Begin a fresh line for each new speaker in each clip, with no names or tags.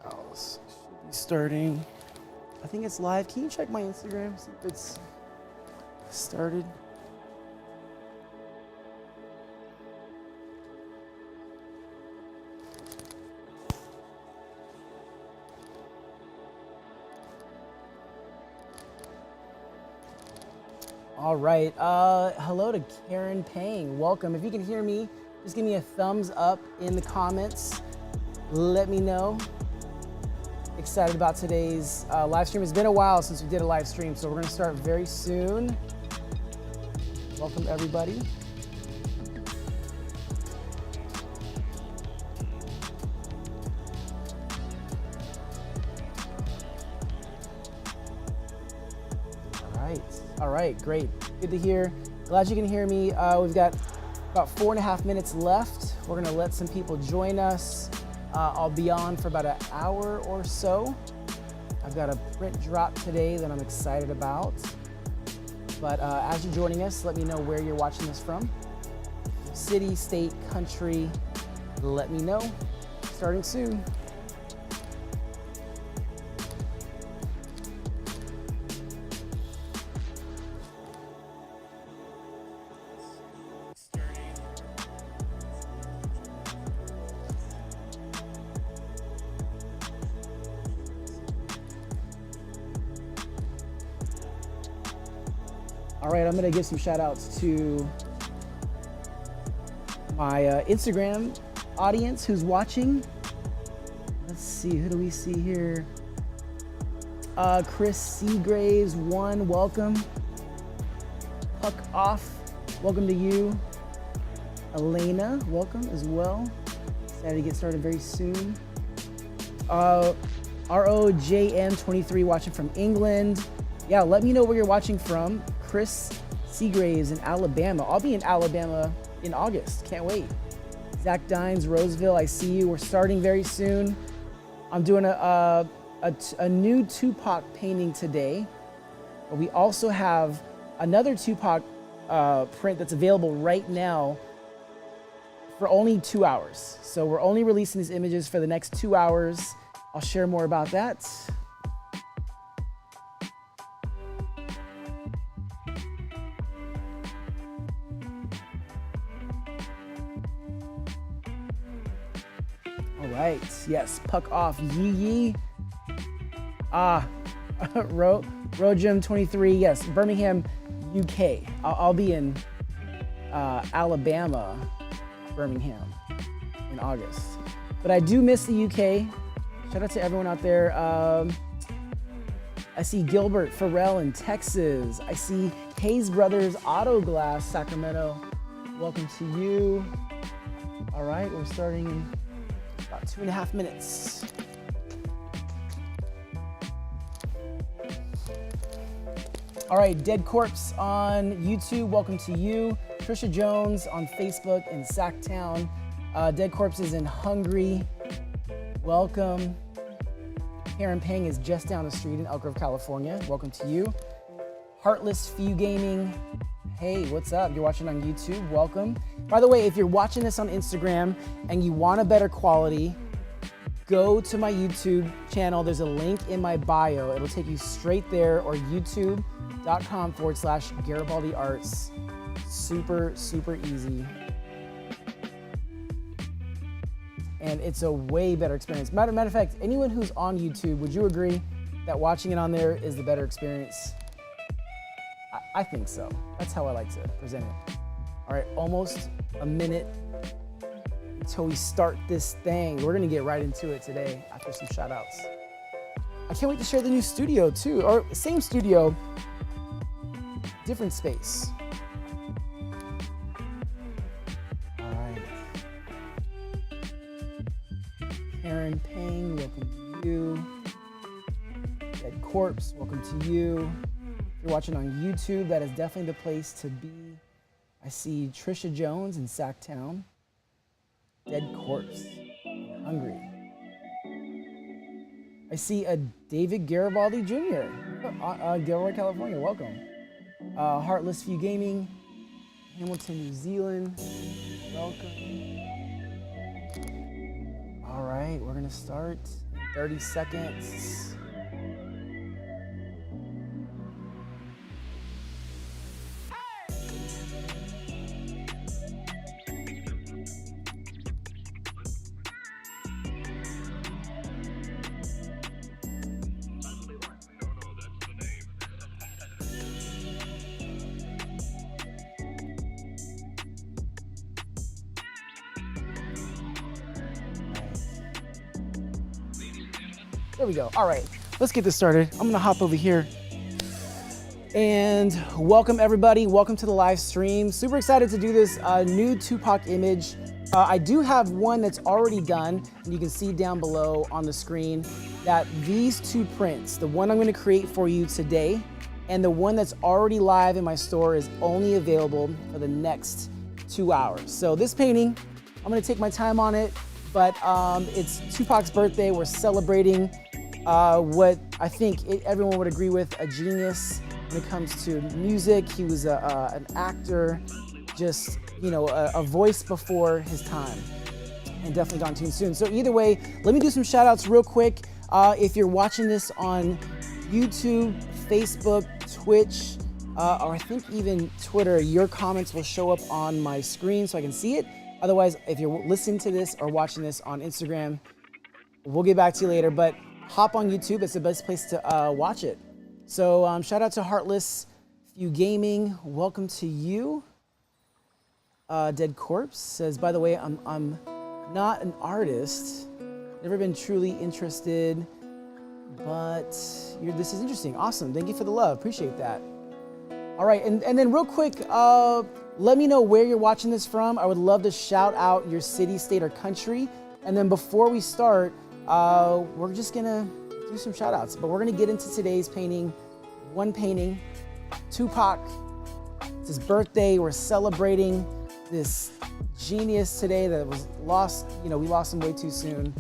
Towels should be starting. I think it's live. Can you check my Instagram, see if it's started? All right. Hello to Karen Payne. Welcome. If you can hear me, just give me a thumbs up in the comments. Let me know. Excited about today's live stream. It's been a while since we did a live stream, so we're going to start very soon. Welcome, everybody. All right, great. Good to hear. Glad you can hear me. We've got about 4.5 minutes left. We're gonna let some people join us. I'll be on for about an hour or so. I've got a print drop today that I'm excited about. But as you're joining us, let me know where you're watching this from. City, state, country, let me know. Starting soon. All right, I'm gonna give some shout outs to my Instagram audience who's watching. Let's see, who do we see here? Chris Seagraves, welcome. Puck Off, welcome to you. Elena, welcome as well. Excited to get started very soon. ROJM23 watching from England. Yeah, let me know where you're watching from. Chris Seagraves in Alabama. I'll be in Alabama in August. Can't wait. Zach Dines, Roseville, I see you. We're starting very soon. I'm doing a new Tupac painting today. But we also have another Tupac print that's available right now for only 2 hours. So we're only releasing these images for the next 2 hours. I'll share more about that. All right, yes, Puck Off, yee. Rojim 23, yes, Birmingham, UK. I'll be in Alabama, Birmingham in August. But I do miss the UK. Shout out to everyone out there. I see Gilbert Farrell in Texas. I see Hayes Brothers Auto Glass, Sacramento. Welcome to you. All right, we're starting in about 2.5 minutes. All right, Dead Corpse on YouTube, welcome to you. Trisha Jones on Facebook in Sacktown. Dead Corpse is in Hungary. Welcome. Karen Pang is just down the street in Elk Grove, California. Welcome to you. Heartless Few Gaming. Hey, what's up? You're watching on YouTube. Welcome. By the way, if you're watching this on Instagram and you want a better quality, go to my YouTube channel. There's a link in my bio. It'll take you straight there, or youtube.com/Garibaldi Arts. Super, super easy. And it's a way better experience. Matter of fact, anyone who's on YouTube, would you agree that watching it on there is the better experience? I think so. That's how I like to present it. All right, almost a minute until we start this thing. We're gonna get right into it today after some shout outs. I can't wait to share the new studio too, or same studio, different space. All right. Karen Pang, welcome to you. Dead Corpse, welcome to you. If you're watching on YouTube, that is definitely the place to be. I see Trisha Jones in Sacktown. Dead Corpse in Hungary. I see a David Garibaldi Jr. Gilroy, California. Welcome. Heartless Few Gaming, Hamilton, New Zealand. Welcome. All right, we're gonna start in 30 seconds. There we go. All right, let's get this started. I'm gonna hop over here and welcome everybody. Welcome to the live stream. Super excited to do this new Tupac image. I do have one that's already done, and you can see down below on the screen that these two prints, the one I'm gonna create for you today and the one that's already live in my store, is only available for the next 2 hours. So this painting, I'm gonna take my time on it, but it's Tupac's birthday. We're celebrating what I think everyone would agree with, a genius when it comes to music. He was an actor, just, you know, a voice before his time, and definitely gone too soon. So either way, let me do some shout outs real quick. If you're watching this on YouTube, Facebook, Twitch, or I think even Twitter, your comments will show up on my screen so I can see it. Otherwise, if you're listening to this or watching this on Instagram, we'll get back to you later, but hop on YouTube. It's the best place to watch it. So shout out to Heartless Few Gaming, welcome to you. Dead Corpse says, by the way, I'm not an artist, never been truly interested, but this is interesting. Awesome, thank you for the love, appreciate that. All right, and then real quick, let me know where you're watching this from. I would love to shout out your city, state, or country. And then before we start, we're just gonna do some shout outs, but we're gonna get into today's painting. One painting, Tupac. It's his birthday. We're celebrating this genius today that was lost. We lost him way too soon.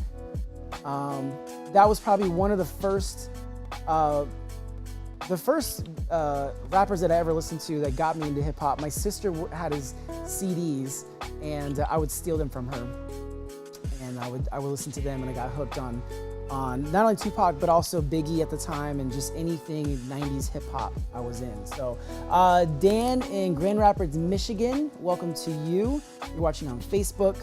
That was probably one of the first rappers that I ever listened to that got me into hip hop. My sister had his CDs, and I would steal them from her, and I would listen to them, and I got hooked on not only Tupac but also Biggie at the time, and just anything 90s hip hop I was in. So Dan in Grand Rapids, Michigan, welcome to you. You're watching on Facebook.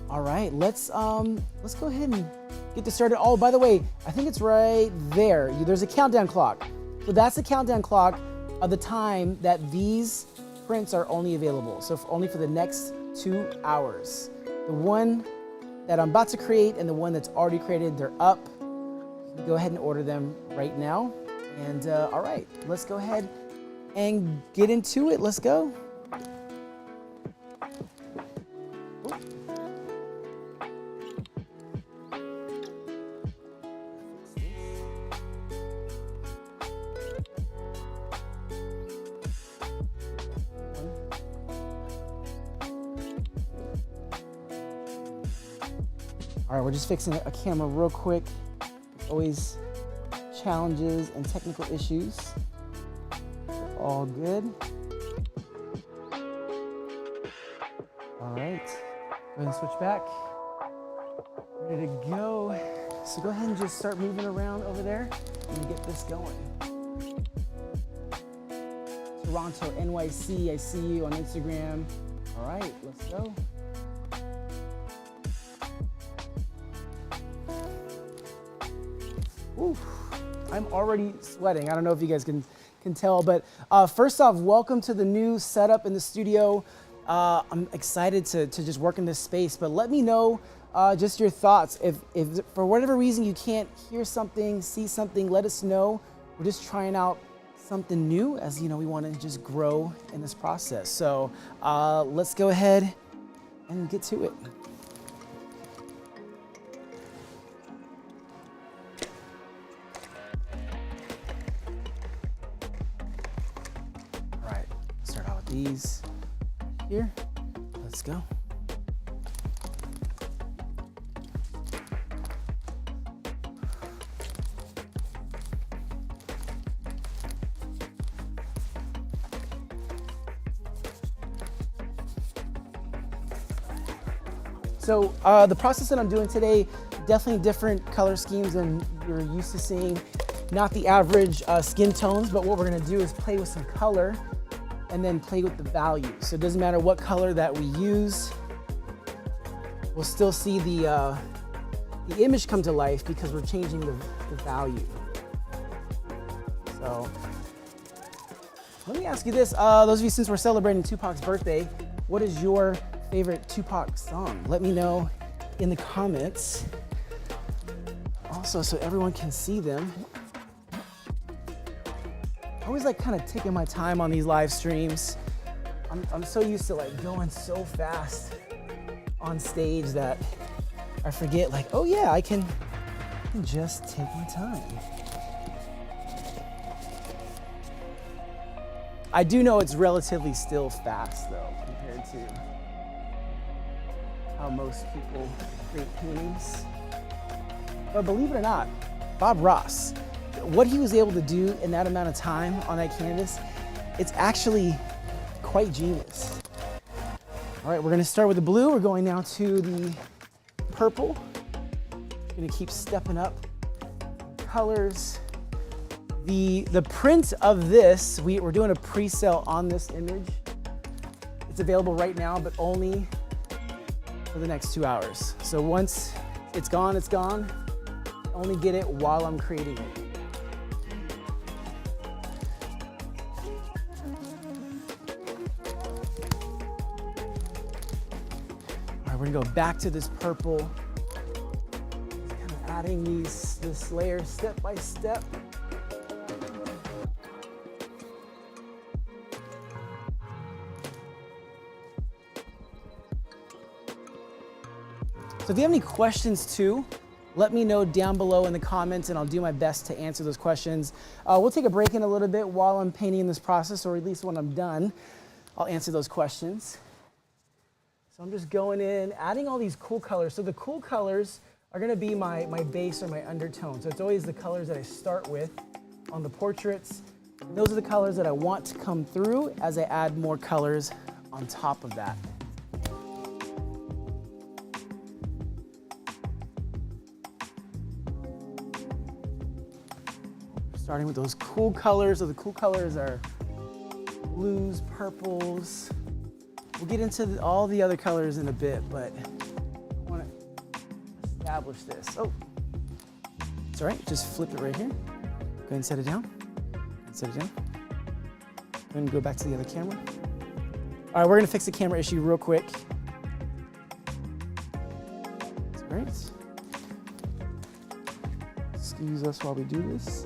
All right, let's go ahead and get this started. Oh, by the way, I think it's right there. There's a countdown clock. So that's the countdown clock of the time that these prints are only available. So only for the next 2 hours. The one that I'm about to create and the one that's already created, they're up. You can go ahead and order them right now. And all right, let's go ahead and get into it. Let's go. All right, we're just fixing a camera real quick. There's always challenges and technical issues. All good. All right, go ahead and switch back. Ready to go. So go ahead and just start moving around over there and get this going. Toronto, NYC, I see you on Instagram. All right, let's go. Ooh, I'm already sweating. I don't know if you guys can tell, but first off, welcome to the new setup in the studio. I'm excited to just work in this space, but let me know just your thoughts. If for whatever reason you can't hear something, see something, let us know. We're just trying out something new, as we want to just grow in this process. So let's go ahead and get to it. These here. Let's go. So the process that I'm doing today, definitely different color schemes than you're used to seeing. Not the average skin tones, but what we're gonna do is play with some color and then play with the value. So it doesn't matter what color that we use, we'll still see the image come to life because we're changing the value. So let me ask you this, those of you, since we're celebrating Tupac's birthday, what is your favorite Tupac song? Let me know in the comments. Also, so everyone can see them. I always like kind of taking my time on these live streams. I'm so used to like going so fast on stage that I forget like, oh yeah, I can just take my time. I do know it's relatively still fast though, compared to how most people create paintings. But believe it or not, Bob Ross, what he was able to do in that amount of time on that canvas, it's actually quite genius. All right, we're gonna start with the blue. We're going now to the purple. We're gonna keep stepping up colors. The print of this, we're doing a pre-sale on this image. It's available right now, but only for the next 2 hours. So once it's gone, it's gone. Only get it while I'm creating it. We're gonna go back to this purple, kind of adding this layer step by step. So if you have any questions too, let me know down below in the comments and I'll do my best to answer those questions. We'll take a break in a little bit while I'm painting in this process, or at least when I'm done, I'll answer those questions. So I'm just going in, adding all these cool colors. So the cool colors are gonna be my base or my undertone. So it's always the colors that I start with on the portraits. And those are the colors that I want to come through as I add more colors on top of that. Starting with those cool colors. So the cool colors are blues, purples. We'll get into all the other colors in a bit, but I want to establish this. Oh, it's all right. Just flip it right here. Go ahead and set it down. Set it down. Go ahead and go back to the other camera. All right, we're going to fix the camera issue real quick. That's all right. Excuse us while we do this.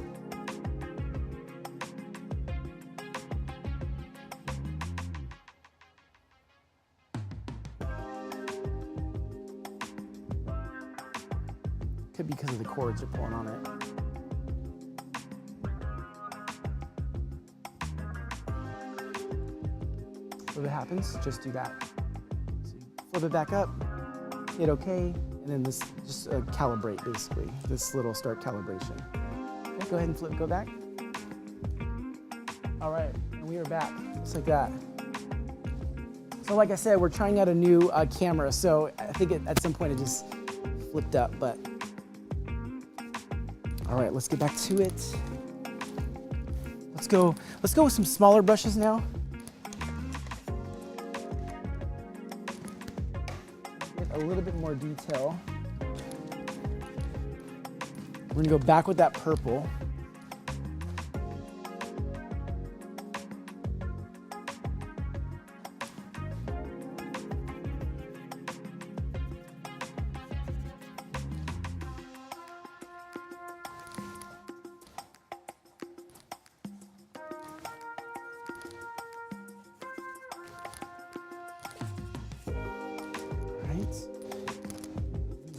Could be because of the cords are pulling on it. So if it happens, just do that. So you flip it back up, hit OK, and then this just calibrate basically. This little start calibration. Okay, go ahead and go back. All right, and we are back, just like that. So like I said, we're trying out a new camera, so I think at some point it just flipped up, but. All right, let's get back to it. Let's go with some smaller brushes now. Get a little bit more detail. We're gonna go back with that purple.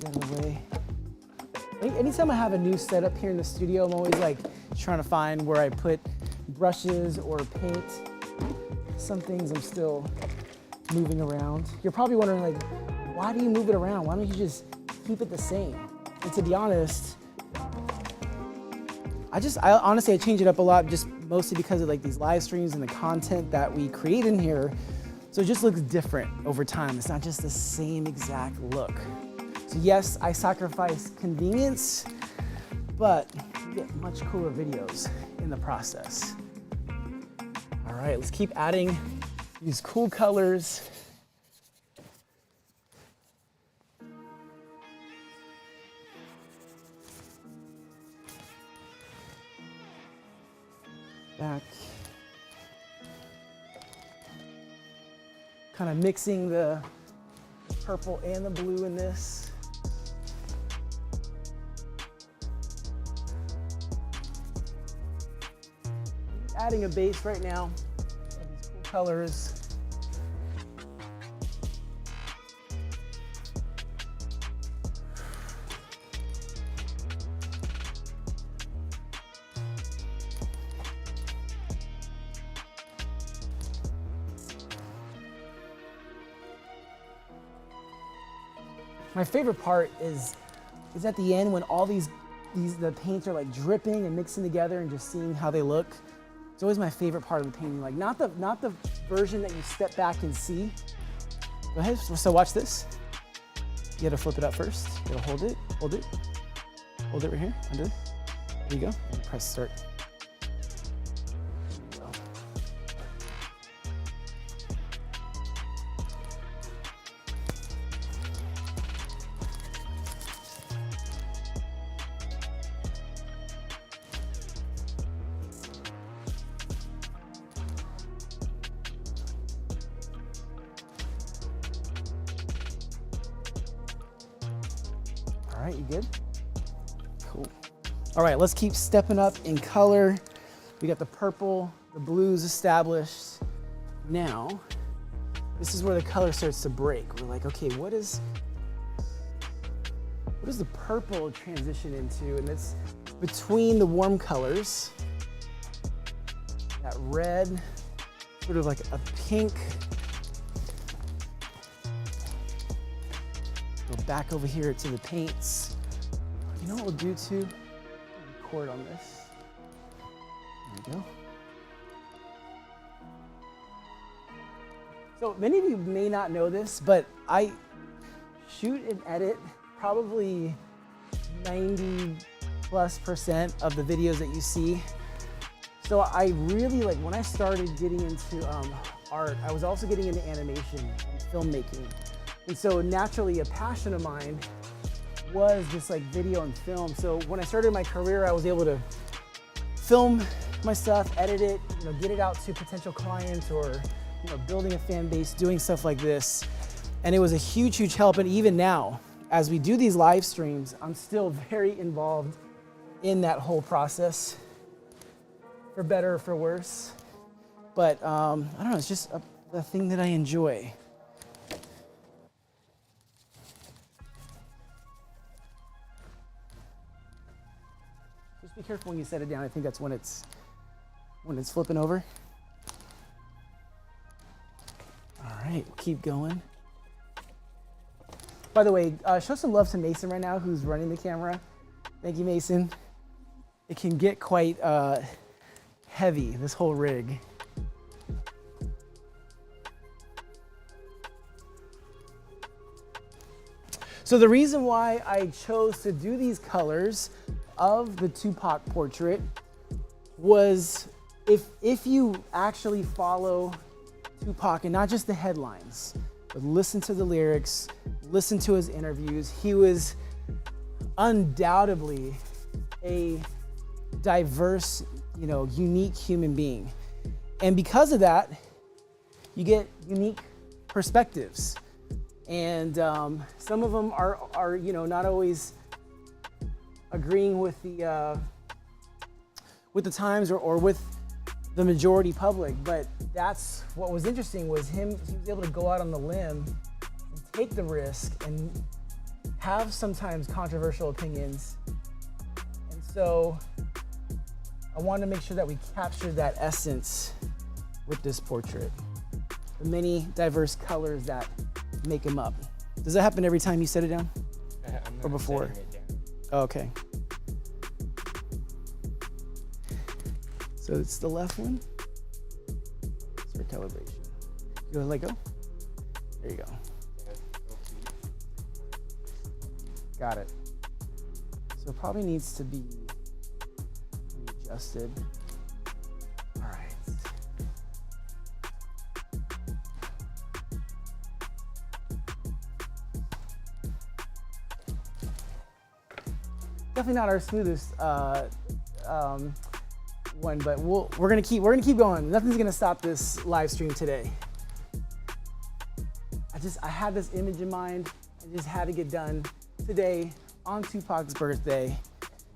Get out of the way. Anytime I have a new setup here in the studio, I'm always like trying to find where I put brushes or paint. Some things I'm still moving around. You're probably wondering like, why do you move it around? Why don't you just keep it the same? And to be honest, I honestly change it up a lot, just mostly because of like these live streams and the content that we create in here. So it just looks different over time. It's not just the same exact look. So yes, I sacrifice convenience, but you get much cooler videos in the process. All right, let's keep adding these cool colors. Back. Kind of mixing the purple and the blue in this. Adding a base right now of these cool colors. My favorite part is at the end when all the paints are like dripping and mixing together and just seeing how they look. It's always my favorite part of the painting. Like not the version that you step back and see. Go ahead, so watch this. You gotta flip it up first. You gotta hold it right here, under. There you go, and press start. All right, you good? Cool. All right, let's keep stepping up in color. We got the purple, the blues established. Now, this is where the color starts to break. We're like, okay, what does the purple transition into? And it's between the warm colors. That red, sort of like a pink. Go back over here to the paints. You know what we'll do too? Record on this. There we go. So many of you may not know this, but I shoot and edit probably 90+% of the videos that you see. So I really, like, when I started getting into art, I was also getting into animation and filmmaking. And so naturally a passion of mine was just like video and film. So when I started my career, I was able to film my stuff, edit it, get it out to potential clients, or building a fan base, doing stuff like this. And it was a huge, huge help. And even now, as we do these live streams, I'm still very involved in that whole process, for better or for worse. But I don't know, it's just a thing that I enjoy. Just be careful when you set it down. I think that's when it's flipping over. All right, keep going. By the way, show some love to Mason right now, who's running the camera. Thank you, Mason. It can get quite heavy, this whole rig. So the reason why I chose to do these colors of the Tupac portrait was, if you actually follow Tupac, and not just the headlines, but listen to the lyrics, listen to his interviews, he was undoubtedly a diverse, unique human being. And because of that, you get unique perspectives. And some of them are not always agreeing with the times or with the majority public. But that's what was interesting, was he was able to go out on the limb and take the risk and have sometimes controversial opinions. And so I wanted to make sure that we captured that essence with this portrait. The many diverse colors that make him up. Does that happen every time you set it down? Or before?
It down.
Oh, okay. So it's the left one. It's for calibration. You gonna let go? There you go. Got it. So it probably needs to be adjusted. All right. Definitely not our smoothest one, but we're gonna keep going. Nothing's gonna stop this live stream today. I had this image in mind. I just had to get done today on Tupac's birthday,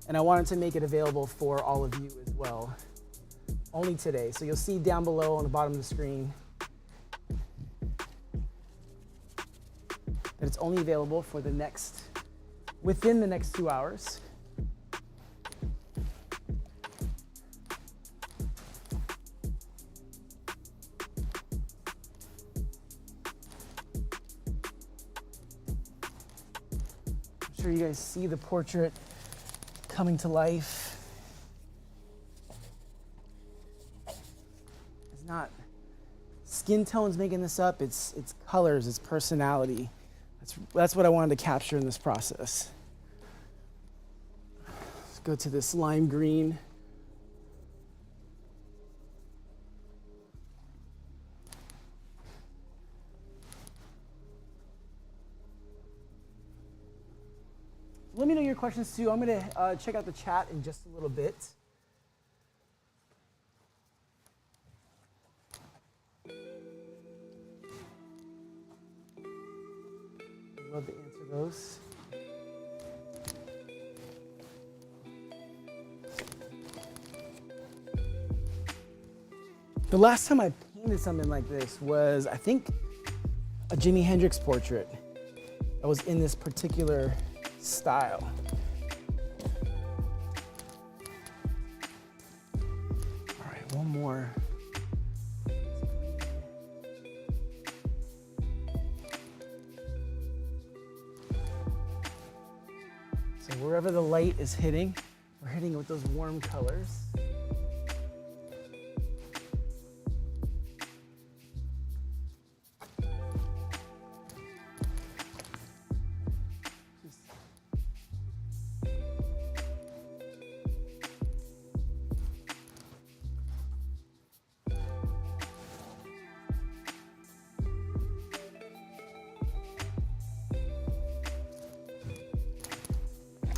and I wanted to make it available for all of you as well. Only today. So you'll see down below on the bottom of the screen that it's only available for within the next 2 hours. I'm sure you guys see the portrait coming to life. It's not skin tones making this up, it's colors, it's personality. That's what I wanted to capture in this process. Let's go to this lime green. Let me know your questions too. I'm gonna check out the chat in just a little bit. I'd love to answer those. The last time I painted something like this was, I think, a Jimi Hendrix portrait that was in this particular style. All right, one more. So wherever the light is hitting, we're hitting it with those warm colors.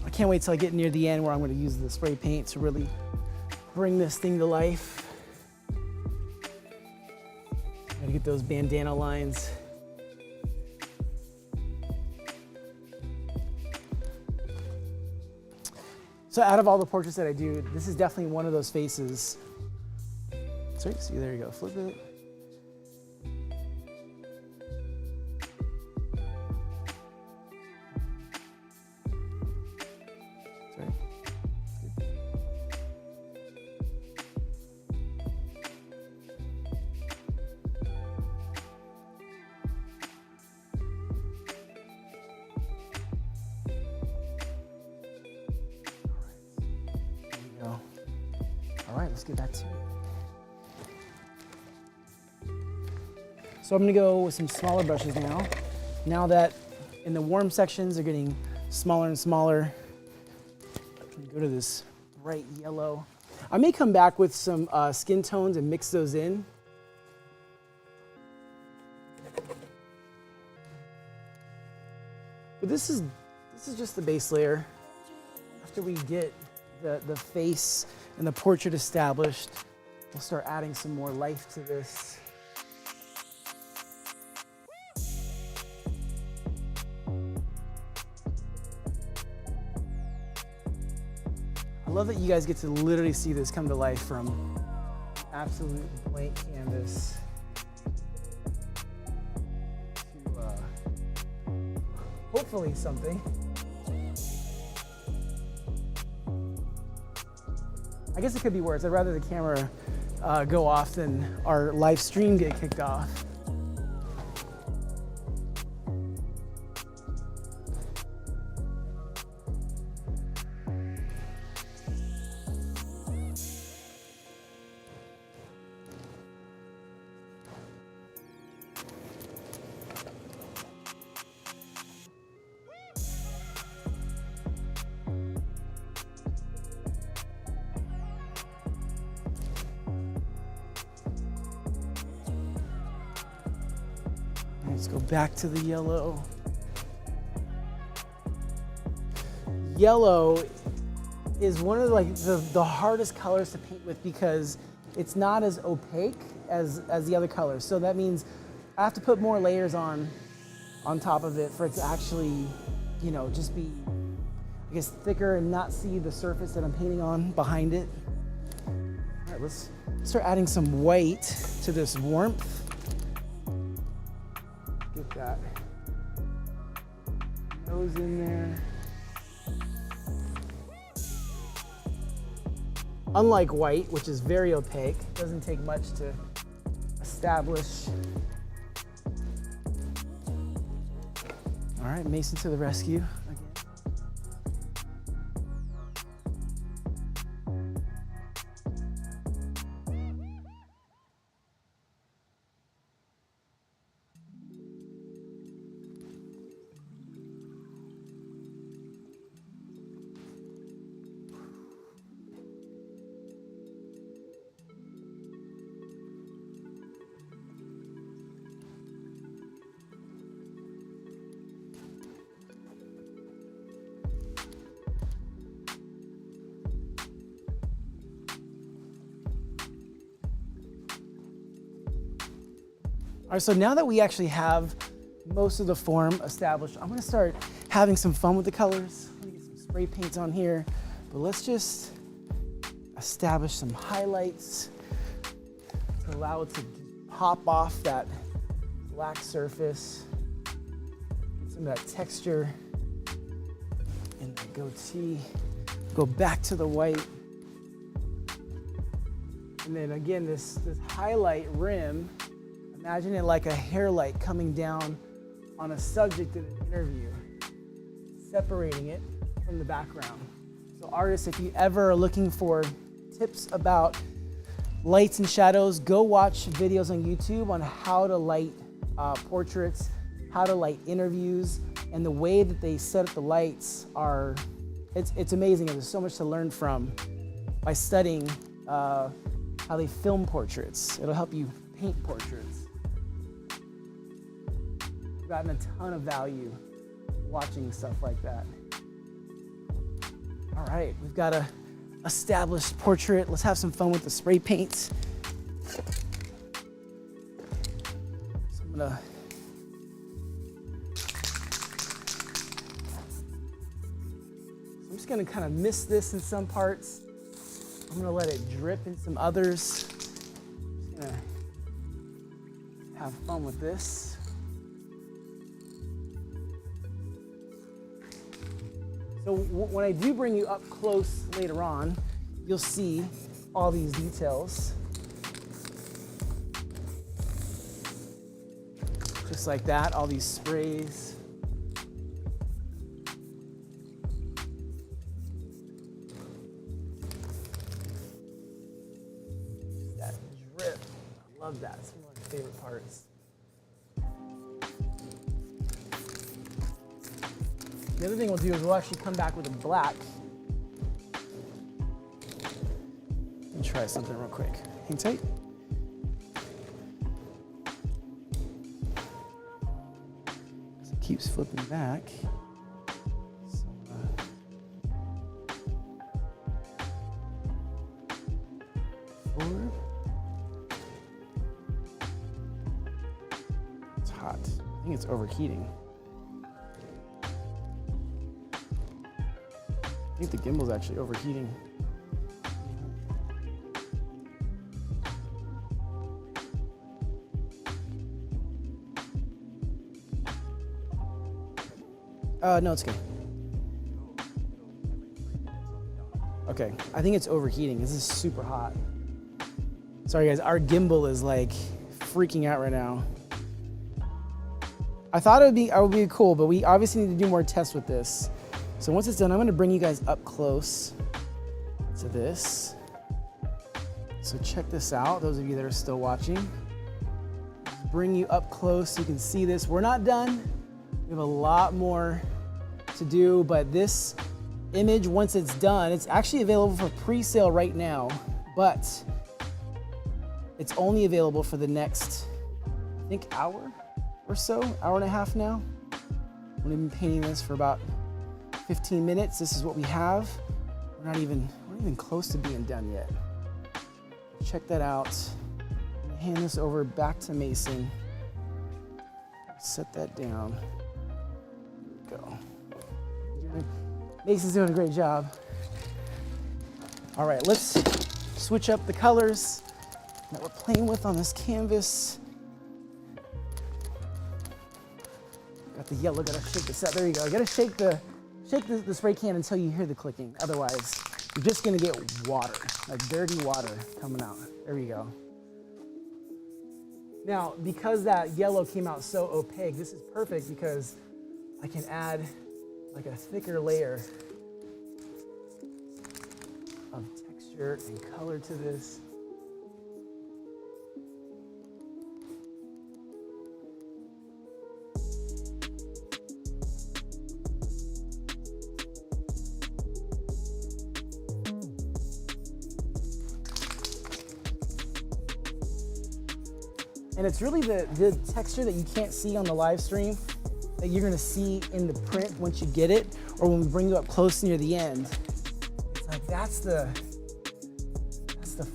I can't wait till I get near the end where I'm going to use the spray paint to really bring this thing to life. Gotta get those bandana lines. So out of all the portraits that I do, this is definitely one of those faces. Sorry, see, there you go, flip it. All right, let's get back to it. So I'm gonna go with some smaller brushes now. Now that in the warm sections they're getting smaller and smaller, I'm gonna go to this bright yellow. I may come back with some skin tones and mix those in. But this is just the base layer. After we get the face and the portrait established, we'll start adding some more life to this. I love that you guys get to literally see this come to life from absolute blank canvas to hopefully something. I guess it could be worse. I'd rather the camera go off than our live stream get kicked off. Let's go back to the yellow. Yellow is one of the hardest colors to paint with because it's not as opaque as the other colors. So that means I have to put more layers on top of it for it to actually, you know, just be, I guess, thicker and not see the surface that I'm painting on behind it. All right, let's start adding some white to this warmth. Get that nose in there. Unlike white, which is very opaque, doesn't take much to establish. All right, Mason to the rescue. All right, so now that we actually have most of the form established, I'm gonna start having some fun with the colors. Let me get some spray paints on here, but let's just establish some highlights. to allow it to pop off that black surface. Get some of that texture in the goatee. Go back to the white. And then again, this highlight rim, imagine it like a hair light coming down on a subject in an interview, separating it from the background. So artists, if you ever are looking for tips about lights and shadows, go watch videos on YouTube on how to light portraits, how to light interviews, and the way that they set up the lights are, it's amazing. There's so much to learn from by studying how they film portraits. It'll help you paint portraits. I've gotten a ton of value watching stuff like that. All right, we've got a established portrait. Let's have some fun with the spray paints. So I'm just gonna kind of mist this in some parts. I'm gonna let it drip in some others. Just gonna have fun with this. So when I do bring you up close later on, you'll see all these details. Just like that, all these sprays. That drip, I love that. It's one of my favorite parts. The other thing we'll do is we'll actually come back with a black. Let me try something real quick. Hang tight. So it keeps flipping back. So, forward. It's hot. I think it's overheating. I think the gimbal's actually overheating. No, it's okay. Okay, I think it's overheating. This is super hot. Sorry guys, our gimbal is like freaking out right now. I thought it would be cool, but we obviously need to do more tests with this. So once it's done, I'm gonna bring you guys up close to this. So check this out, those of you that are still watching. Bring you up close so you can see this. We're not done. We have a lot more to do, but this image, once it's done, it's actually available for pre-sale right now, but it's only available for the next, I think, hour or so, hour and a half now. We've been painting this for about 15 minutes. This is what we have. We're not even close to being done yet. Check that out. I'm gonna hand this over back to Mason. Set that down. There we go. Mason's doing a great job. All right, let's switch up the colors that we're playing with on this canvas. Got the yellow, gotta shake this up. There you go. You gotta shake the spray can until you hear the clicking. Otherwise, you're just gonna get water, like dirty water coming out. There we go. Now, because that yellow came out so opaque, this is perfect because I can add like a thicker layer of texture and color to this. And it's really the texture that you can't see on the live stream that you're gonna see in the print once you get it, or when we bring you up close near the end. It's like, that's the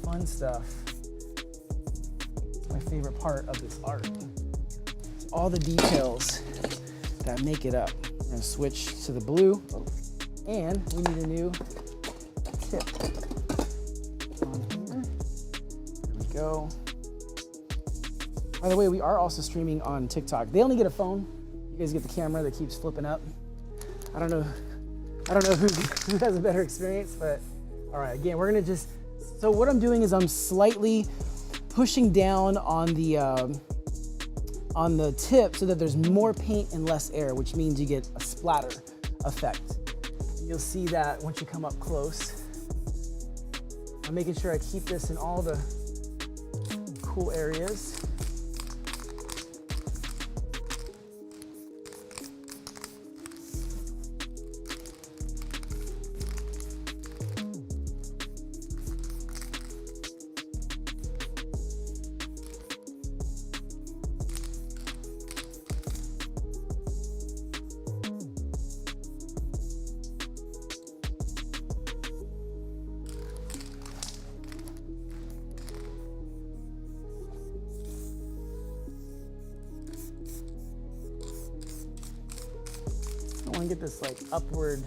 fun stuff. It's my favorite part of this art. It's all the details that make it up. We're gonna switch to the blue, and we need a new tip on here. There we go. By the way, we are also streaming on TikTok. They only get a phone. You guys get the camera that keeps flipping up. I don't know who has a better experience, but all right, again, we're gonna just, so what I'm doing is I'm slightly pushing down on the tip so that there's more paint and less air, which means you get a splatter effect. You'll see that once you come up close. I'm making sure I keep this in all the cool areas. I want to get this like upward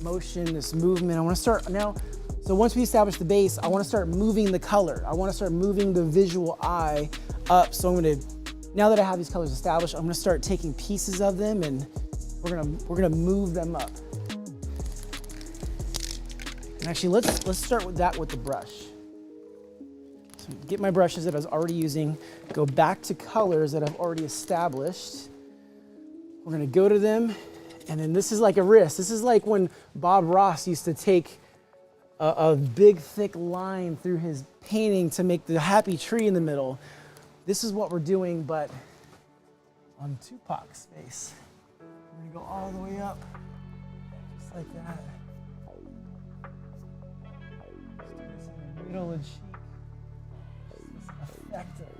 motion, this movement. I want to start now. So once we establish the base, I want to start moving the color. I want to start moving the visual eye up. So I'm going to, now that I have these colors established, I'm going to start taking pieces of them and we're gonna move them up. And actually, let's start with that with the brush. So get my brushes that I was already using, go back to colors that I've already established. We're gonna go to them. And then this is like a wrist. This is like when Bob Ross used to take a big thick line through his painting to make the happy tree in the middle. This is what we're doing, but on Tupac's face. We're gonna go all the way up, just like that. Just in the middle of the cheek. Just this effect of like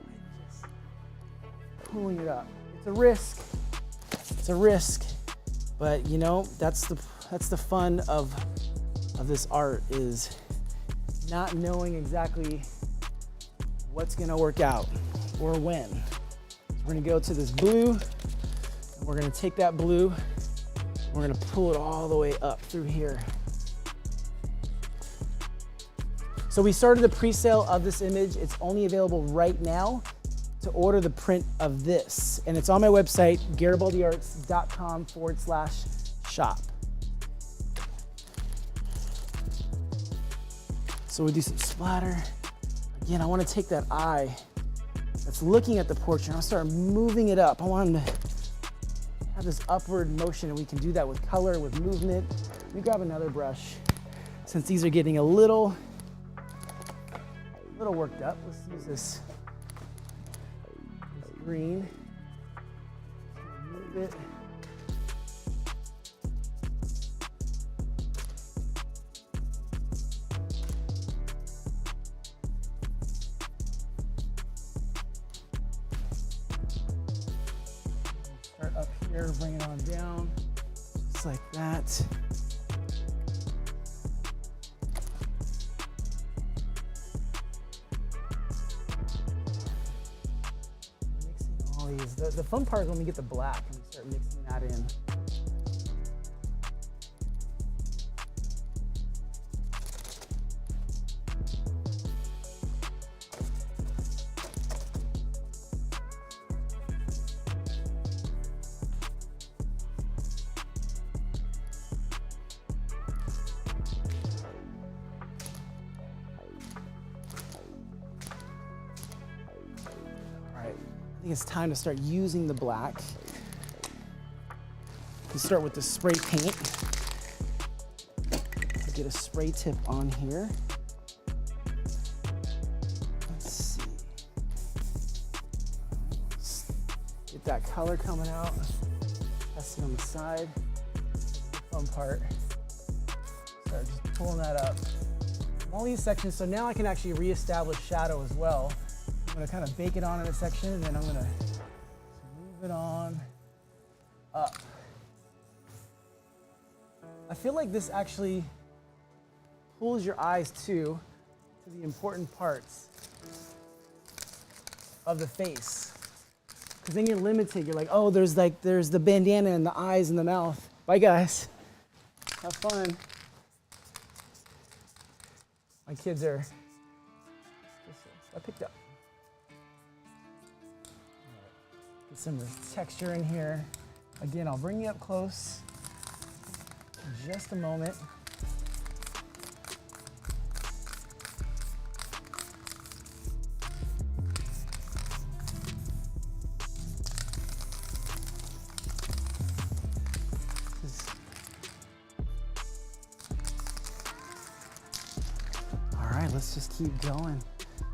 just pulling it up. It's a risk. It's a risk. But you know, that's the fun of this art, is not knowing exactly what's gonna work out or when. We're gonna go to this blue, and we're gonna take that blue, and we're gonna pull it all the way up through here. So we started the pre-sale of this image. It's only available right now to order the print of this. And it's on my website, garibaldiarts.com/shop. So we do some splatter. Again, I want to take that eye that's looking at the portrait, I'll start moving it up. I want them to have this upward motion, and we can do that with color, with movement. Let me grab another brush. Since these are getting a little worked up, let's use this green. Move it. Start up here, bring it on down, just like that. The fun part is when we get the black and we start mixing that in. I think it's time to start using the black. We start with the spray paint. I'll get a spray tip on here. Let's see. Get that color coming out. Test it on the side. The fun part. Start just pulling that up. All these sections, so now I can actually reestablish shadow as well. I'm gonna kind of bake it on in a section, and then I'm gonna move it on up. I feel like this actually pulls your eyes to the important parts of the face. Because then you're limited. You're like, oh, there's the bandana and the eyes and the mouth. Bye, guys. Have fun. My kids are, I picked up. Some texture in here. Again, I'll bring you up close in just a moment. All right, let's just keep going.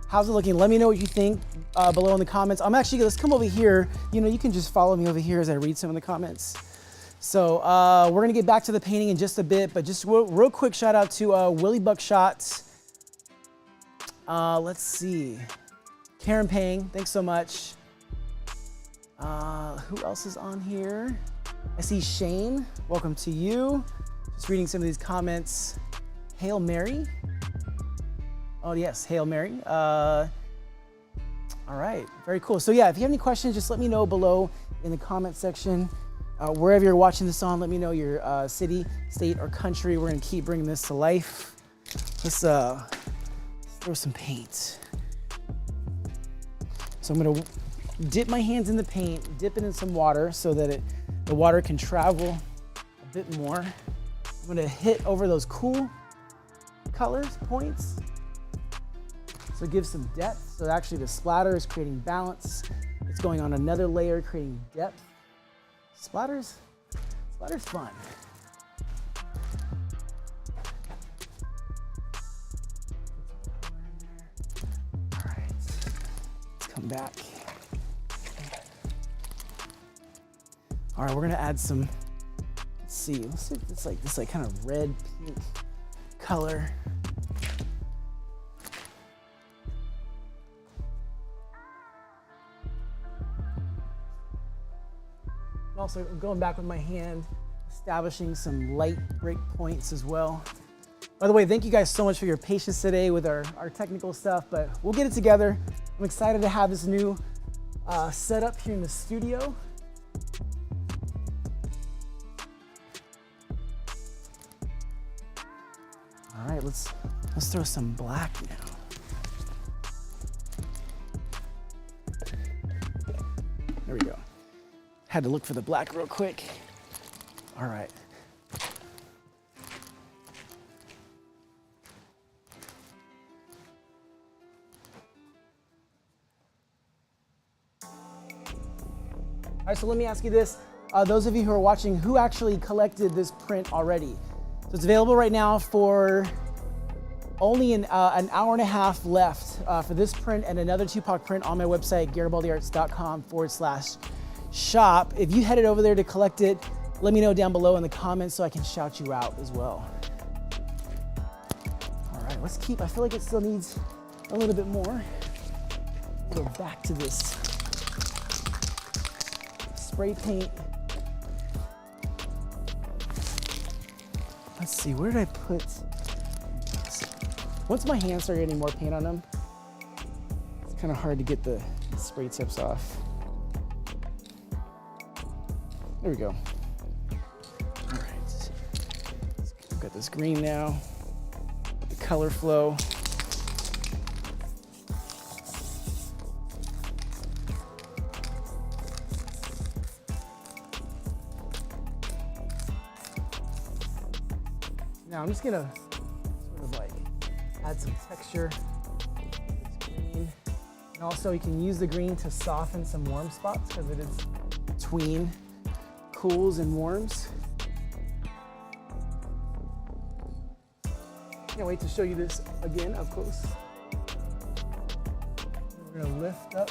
How's it looking? Let me know what you think below in the comments. Let's come over here. You know, you can just follow me over here as I read some of the comments. So we're gonna get back to the painting in just a bit, but just real quick shout out to Willie Buckshot. Let's see. Karen Pang, thanks so much. Who else is on here? I see Shane, welcome to you. Just reading some of these comments. Hail Mary. Oh yes, Hail Mary. All right, very cool. So yeah, if you have any questions, just let me know below in the comment section. Wherever you're watching this on, let me know your city, state, or country. We're gonna keep bringing this to life. Let's throw some paint. So I'm gonna dip my hands in the paint, dip it in some water so that the water can travel a bit more. I'm gonna hit over those cool colors, points. So it gives some depth. So actually the splatter is creating balance. It's going on another layer, creating depth. Splatter's fun. All right, let's come back. All right, we're gonna add some, let's see this like kind of red, pink color. Also going back with my hand, establishing some light break points as well. By the way, thank you guys so much for your patience today with our technical stuff, but we'll get it together. I'm excited to have this new setup here in the studio. All right, let's throw some black now. There we go. Had to look for the black real quick. All right. All right, so let me ask you this. Those of you who are watching, who actually collected this print already? So it's available right now for only an hour and a half left for this print and another Tupac print on my website, garibaldiarts.com/shop. If you headed over there to collect it, let me know down below in the comments so I can shout you out as well. All right, let's keep, I feel like it still needs a little bit more. We'll go back to this spray paint. Let's see, where did I put? Once my hands start getting more paint on them, it's kind of hard to get the spray tips off. There we go. All right, I've got this green now, the color flow. Now I'm just gonna sort of like add some texture. It's green. And also you can use the green to soften some warm spots because it is between cools and warms. Can't wait to show you this again up close. We're gonna lift up.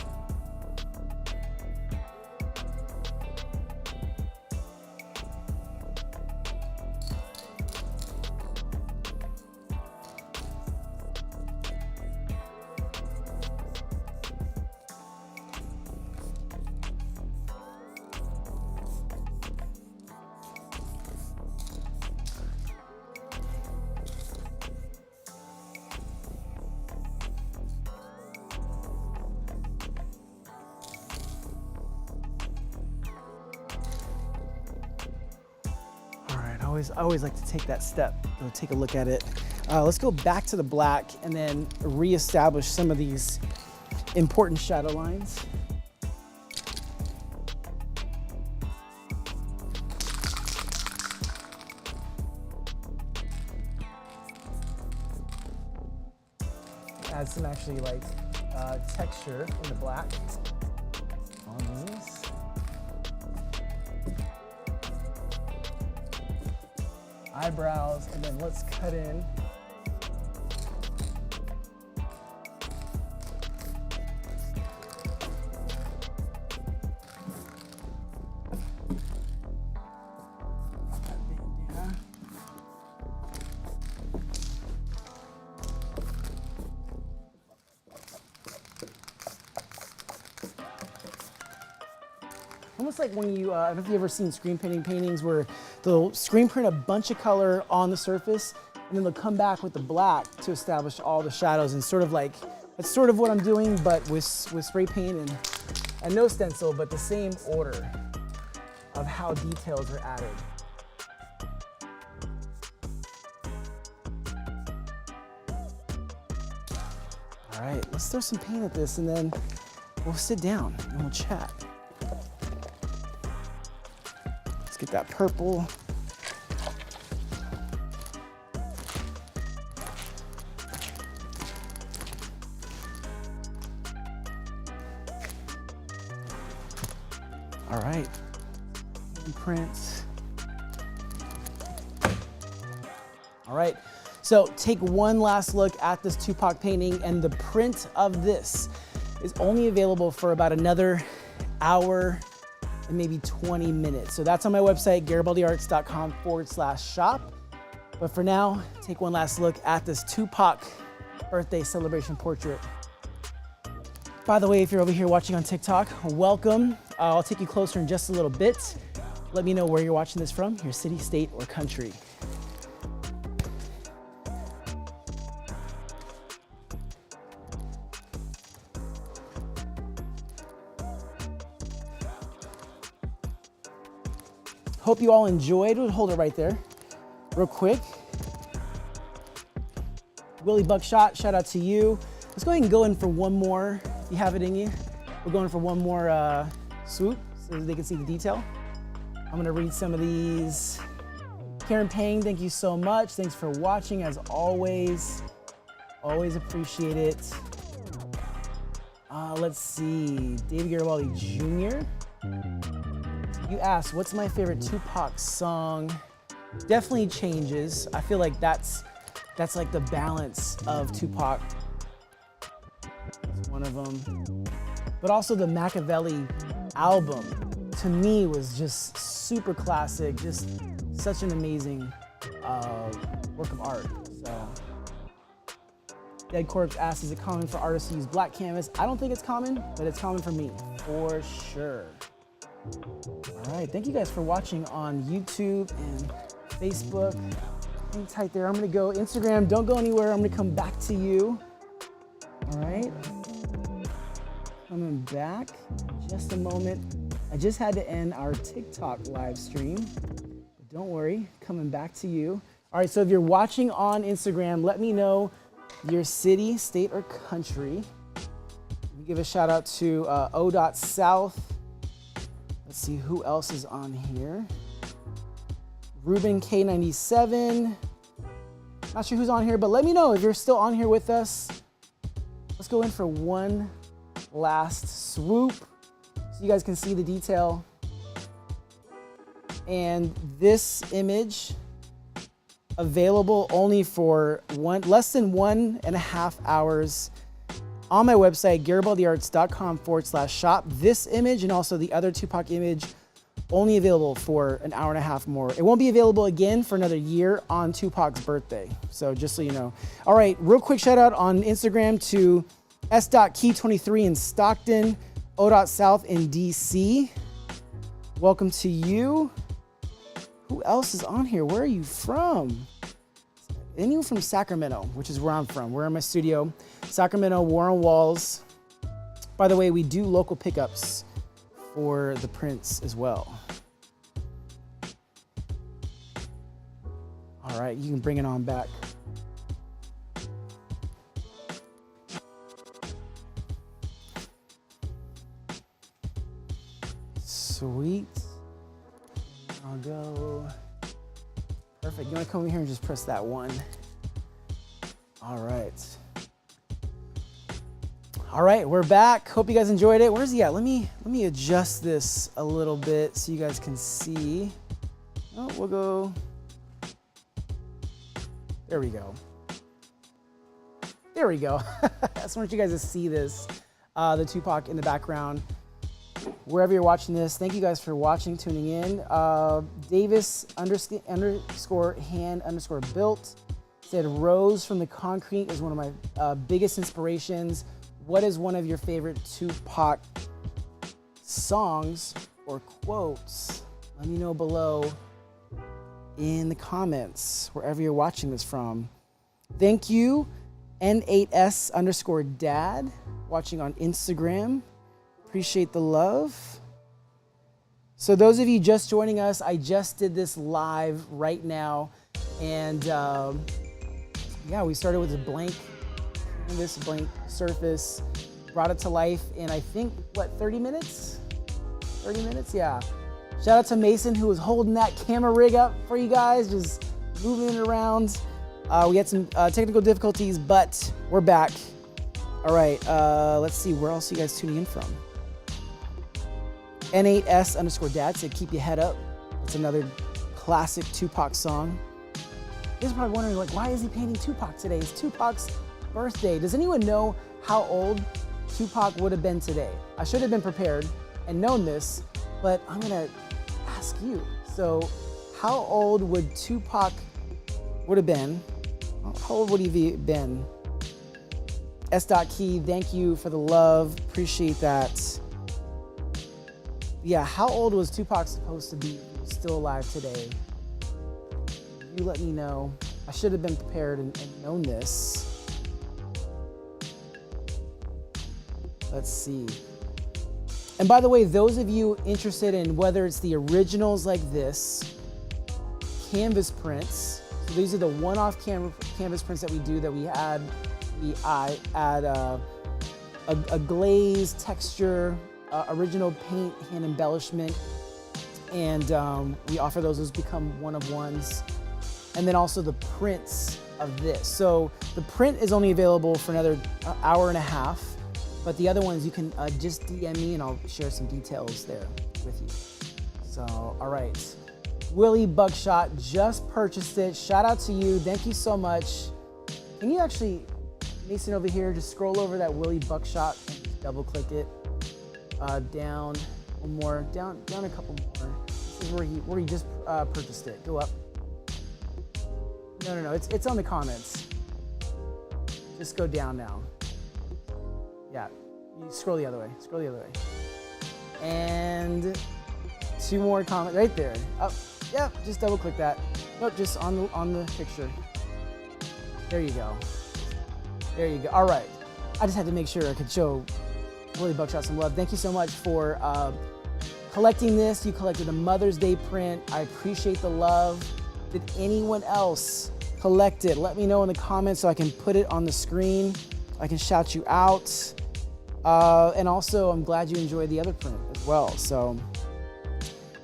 I always like to take that step, go take a look at it. Let's go back to the black and then reestablish some of these important shadow lines. add some actually like texture in the black on these. Eyebrows, and then let's cut in almost like when you, I don't know if you've ever seen screen painting paintings where they'll screen print a bunch of color on the surface and then they'll come back with the black to establish all the shadows, and sort of like, that's sort of what I'm doing, but with spray paint and no stencil, but the same order of how details are added. All right, let's throw some paint at this and then we'll sit down and we'll chat. Let's get that purple. All right, prints. All right, so take one last look at this Tupac painting, and the print of this is only available for about another hour and maybe 20 minutes. So that's on my website, garibaldiarts.com/shop. But for now, take one last look at this Tupac birthday celebration portrait. By the way, if you're over here watching on TikTok, welcome. I'll take you closer in just a little bit. Let me know where you're watching this from, your city, state, or country. Hope you all enjoyed. We'll hold it right there real quick. Willie Buckshot, shout out to you. Let's go ahead and go in for one more, if you have it in you. We're going for one more swoop so they can see the detail. I'm gonna read some of these. Karen Payne, thank you so much. Thanks for watching as always. Always appreciate it. Let's see, David Garibaldi Jr. You asked, what's my favorite Tupac song? Definitely Changes. I feel like that's like the balance of Tupac. That's one of them. But also the Machiavelli album, to me, was just super classic, just such an amazing work of art. So, Dead Corpse asks, is it common for artists to use black canvas? I don't think it's common, but it's common for me, for sure. All right, thank you guys for watching on YouTube and Facebook. Hang tight there. I'm gonna go Instagram, don't go anywhere. I'm gonna come back to you. All right, coming back in just a moment. I just had to end our TikTok live stream, but don't worry, coming back to you. All right, so if you're watching on Instagram, let me know your city, state, or country. Let me give a shout out to O.South. Let's see who else is on here. Ruben K97. Not sure who's on here, but let me know if you're still on here with us. Let's go in for one last swoop so you guys can see the detail. And this image available only for less than 1.5 hours on my website, garibaldiarts.com/shop. This image and also the other Tupac image only available for an hour and a half more. It won't be available again for another year on Tupac's birthday. So just so you know. All right, real quick shout out on Instagram to S.Key23 in Stockton, O.South in DC. Welcome to you. Who else is on here? Where are you from? Anyone from Sacramento, which is where I'm from. We're in my studio. Sacramento, Warren Walls. By the way, we do local pickups for the prints as well. All right, you can bring it on back. Sweet. I'll go. Perfect. You want to come over here and just press that one. All right. All right, we're back. Hope you guys enjoyed it. Where's he at? Let me adjust this a little bit so you guys can see. Oh, we'll go. There we go. There we go. I just want you guys to see this, the Tupac in the background. Wherever you're watching this, thank you guys for watching, tuning in. Davis underscore hand underscore built said Rose from the Concrete is one of my biggest inspirations. What is one of your favorite Tupac songs or quotes? Let me know below in the comments, wherever you're watching this from. Thank you, N8S underscore dad, watching on Instagram. Appreciate the love. So those of you just joining us, I just did this live right now. And yeah, we started with a blank canvas, blank surface, brought it to life in, I think, what, 30 minutes? 30 minutes, yeah. Shout out to Mason, who was holding that camera rig up for you guys, just moving it around. We had some technical difficulties, but we're back. All right, let's see, where else are you guys tuning in from? N8S underscore dad said, keep your head up. It's another classic Tupac song. You guys are probably wondering, like, why is he painting Tupac today? It's Tupac's birthday. Does anyone know how old Tupac would have been today? I should have been prepared and known this, but I'm gonna ask you. So how old would Tupac would have been? How old would he have been? S.Key, thank you for the love. Appreciate that. Yeah, how old was Tupac supposed to be still alive today? You let me know. I should have been prepared and known this. Let's see. And by the way, those of you interested in whether it's the originals like this, canvas prints, so these are the one-off canvas prints that we do, that we add a glaze, texture, original paint, hand embellishment, and we offer those become one-of-ones. And then also the prints of this. So the print is only available for another hour and a half, but the other ones you can just DM me and I'll share some details there with you. So, all right. Willie Buckshot just purchased it. Shout out to you. Thank you so much. Can you actually, Mason over here, just scroll over that Willie Buckshot and double click it down one more, down a couple more. This is where he just purchased it. Go up. No, it's on the comments. Just go down now. Yeah, you scroll the other way, And 2 more comments, right there. Up, yep, just double click that. Nope, just on the picture. There you go. There you go, all right. I just had to make sure I could show Willie Buckshot some love. Thank you so much for collecting this. You collected a Mother's Day print. I appreciate the love. Did anyone else collect it? Let me know in the comments so I can put it on the screen. I can shout you out. And also, I'm glad you enjoyed the other print as well. So,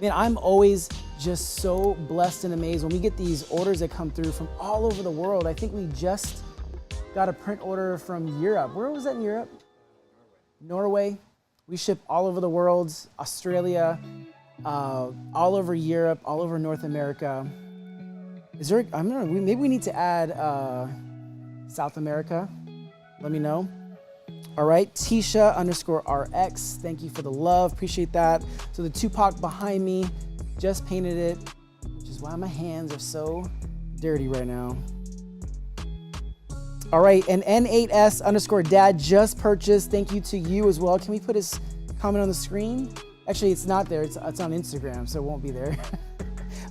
man, I'm always just so blessed and amazed when we get these orders that come through from all over the world. I think we just got a print order from Europe. Where was that in Europe? Norway. We ship all over the world, Australia, all over Europe, all over North America. Is there, I don't know, maybe we need to add South America. Let me know. All right, Tisha underscore RX, thank you for the love, appreciate that. So the Tupac behind me, just painted it, which is why my hands are so dirty right now. All right, and N8S underscore dad just purchased, thank you to you as well. Can we put his comment on the screen? Actually, it's not there, it's on Instagram, so it won't be there.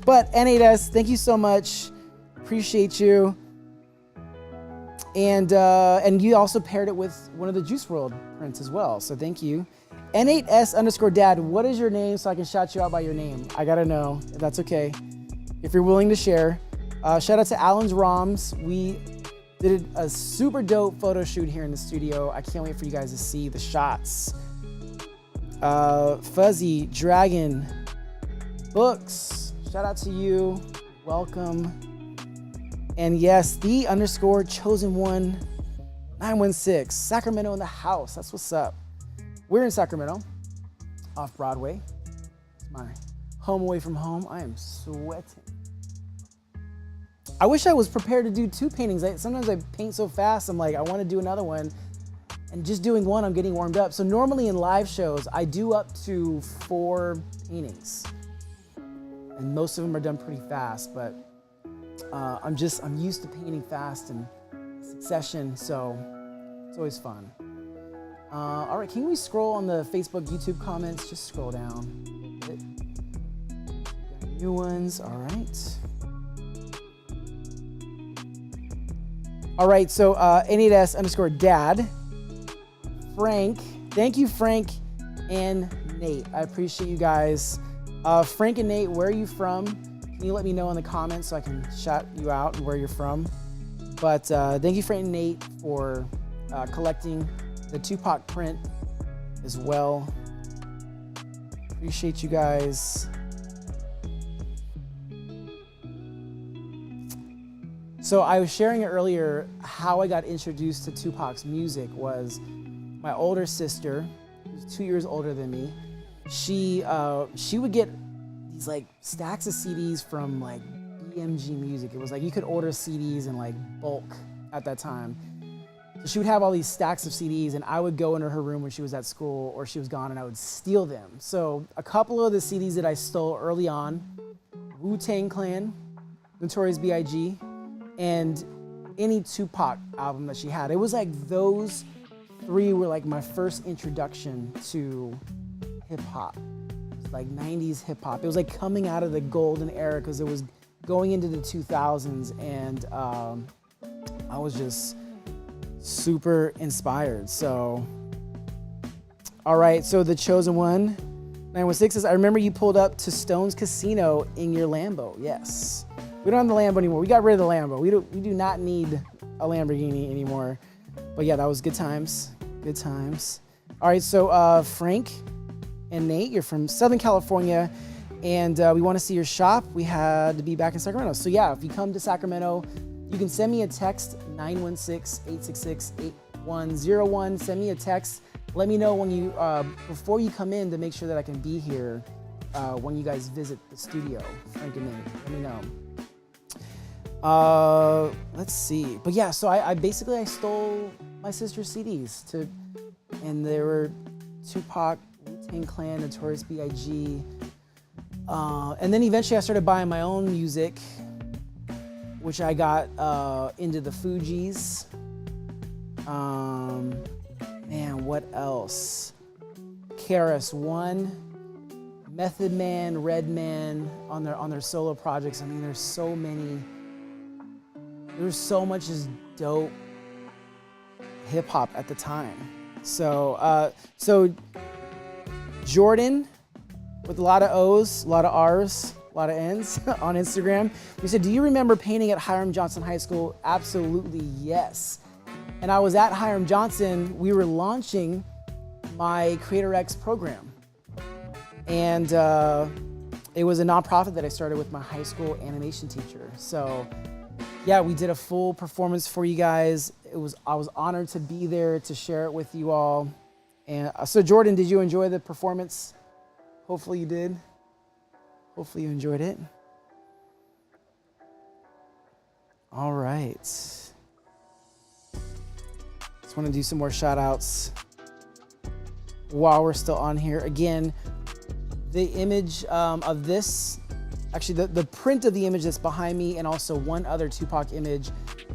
But N8S, thank you so much, appreciate you. And you also paired it with one of the Juice WRLD prints as well, so thank you. N8S underscore dad, what is your name so I can shout you out by your name? I gotta know, if that's okay, if you're willing to share. Shout out to Alan's Roms. We did a super dope photo shoot here in the studio. I can't wait for you guys to see the shots. Fuzzy, Dragon, Books, shout out to you, welcome. And yes, the underscore chosen one 916, Sacramento in the house. That's what's up. We're in Sacramento, off Broadway. It's my home away from home. I am sweating. I wish I was prepared to do 2 paintings. Sometimes I paint so fast, I'm like, I want to do another one. And just doing one, I'm getting warmed up. So normally in live shows, I do up to 4 paintings. And most of them are done pretty fast, but I'm used to painting fast and succession, so it's always fun. All right, can we scroll on the Facebook, YouTube comments? Just scroll down. Got new ones, all right. All right, so N8S_dad. Frank, thank you, Frank and Nate. I appreciate you guys. Frank and Nate, where are you from? Can you let me know in the comments so I can shout you out and where you're from? But thank you, Frank and Nate, for collecting the Tupac print as well. Appreciate you guys. So I was sharing earlier how I got introduced to Tupac's music was my older sister, who's 2 years older than me. She would get these like stacks of CDs from like BMG Music. It was like you could order CDs in like bulk at that time. So she would have all these stacks of CDs, and I would go into her room when she was at school or she was gone, and I would steal them. So a couple of the CDs that I stole early on, Wu-Tang Clan, Notorious B.I.G., and any Tupac album that she had. It was like those 3 were like my first introduction to hip hop, like 90s hip hop. It was like coming out of the golden era because it was going into the 2000s, and I was just super inspired. So, all right, so the chosen one, 916 says, I remember you pulled up to Stone's Casino in your Lambo. Yes. We don't have the Lambo anymore. We got rid of the Lambo. We do not need a Lamborghini anymore. But yeah, that was good times. Good times. All right, so Frank and Nate, you're from Southern California, and we want to see your shop. We had to be back in Sacramento. So yeah, if you come to Sacramento, you can send me a text, 916-866-8101. Send me a text. Let me know when you before you come in to make sure that I can be here when you guys visit the studio. Frank and Nate, let me know. Let's see. But yeah, so I basically stole my sister's CDs and they were Tupac, Wu-Tang Clan, Notorious B.I.G. And then eventually I started buying my own music, which I got into the Fugees. Man, what else? KRS-One, Method Man, Redman on their solo projects. I mean, there's so many. There's so much just dope hip hop at the time. So Jordan, with a lot of O's, a lot of R's, a lot of N's on Instagram. We said, do you remember painting at Hiram Johnson High School? Absolutely, yes. And I was at Hiram Johnson. We were launching my Creator X program. And it was a nonprofit that I started with my high school animation teacher. So yeah, we did a full performance for you guys. I was honored to be there to share it with you all. And so Jordan, did you enjoy the performance? Hopefully you did. Hopefully you enjoyed it. All right. Just want to do some more shout outs while we're still on here. Again, the image of this, actually the print of the image that's behind me and also one other Tupac image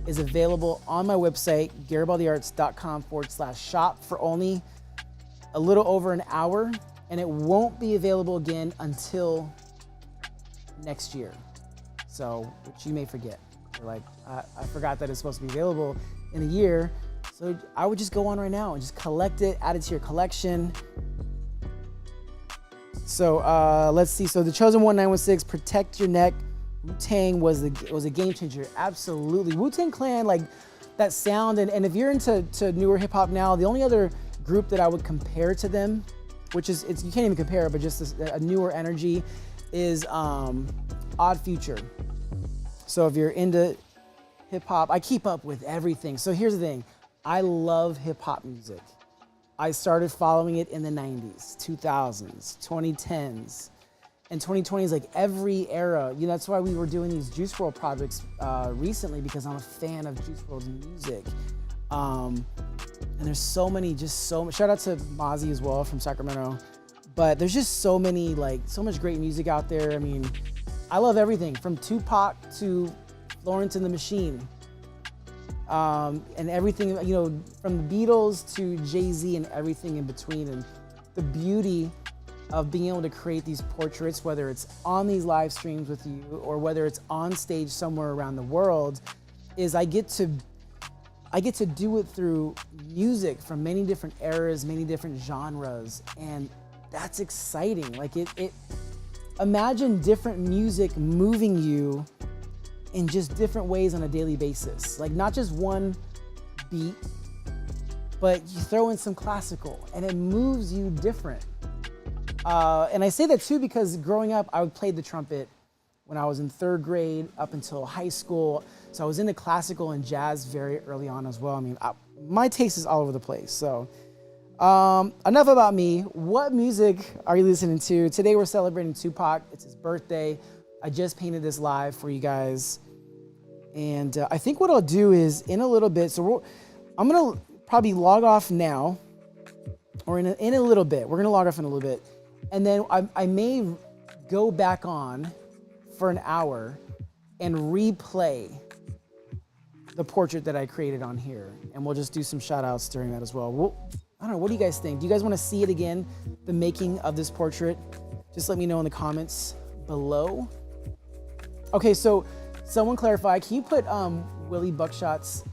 is available on my website, garibaldiarts.com/shop for only a little over an hour, and it won't be available again until next year. So, which you may forget. You're like, I forgot that it's supposed to be available in a year. So I would just go on right now and just collect it, add it to your collection. So let's see. So the chosen one, 916, protect your neck. Wu-Tang was a game changer. Absolutely. Wu-Tang Clan, like that sound. And if you're into newer hip hop now, the only other group that I would compare to them, which is, you can't even compare it, but just a newer energy, is Odd Future. So if you're into hip hop, I keep up with everything. So here's the thing. I love hip hop music. I started following it in the 90s, 2000s, 2010s. And 2020 is like every era. You know, that's why we were doing these Juice WRLD projects recently, because I'm a fan of Juice WRLD's music. And there's so many, shout out to Mozzie as well from Sacramento. But there's just so many, like, so much great music out there. I mean, I love everything from Tupac to Florence and the Machine. And everything, you know, from the Beatles to Jay-Z and everything in between. And the beauty of being able to create these portraits, whether it's on these live streams with you or whether it's on stage somewhere around the world, is I get to do it through music from many different eras, many different genres, and that's exciting. Like imagine different music moving you in just different ways on a daily basis. Like not just one beat, but you throw in some classical and it moves you different. And I say that too because growing up, I played the trumpet when I was in 3rd grade up until high school. So I was into classical and jazz very early on as well. I mean, my taste is all over the place. So enough about me. What music are you listening to? Today we're celebrating Tupac. It's his birthday. I just painted this live for you guys. And I think what I'll do is in a little bit, I'm gonna probably log off now, or in a little bit. We're gonna log off in a little bit. And then I may go back on for an hour and replay the portrait that I created on here. And we'll just do some shout outs during that as well. I don't know, what do you guys think? Do you guys wanna see it again, the making of this portrait? Just let me know in the comments below. Okay, so someone clarify, can you put Willie Buckshot's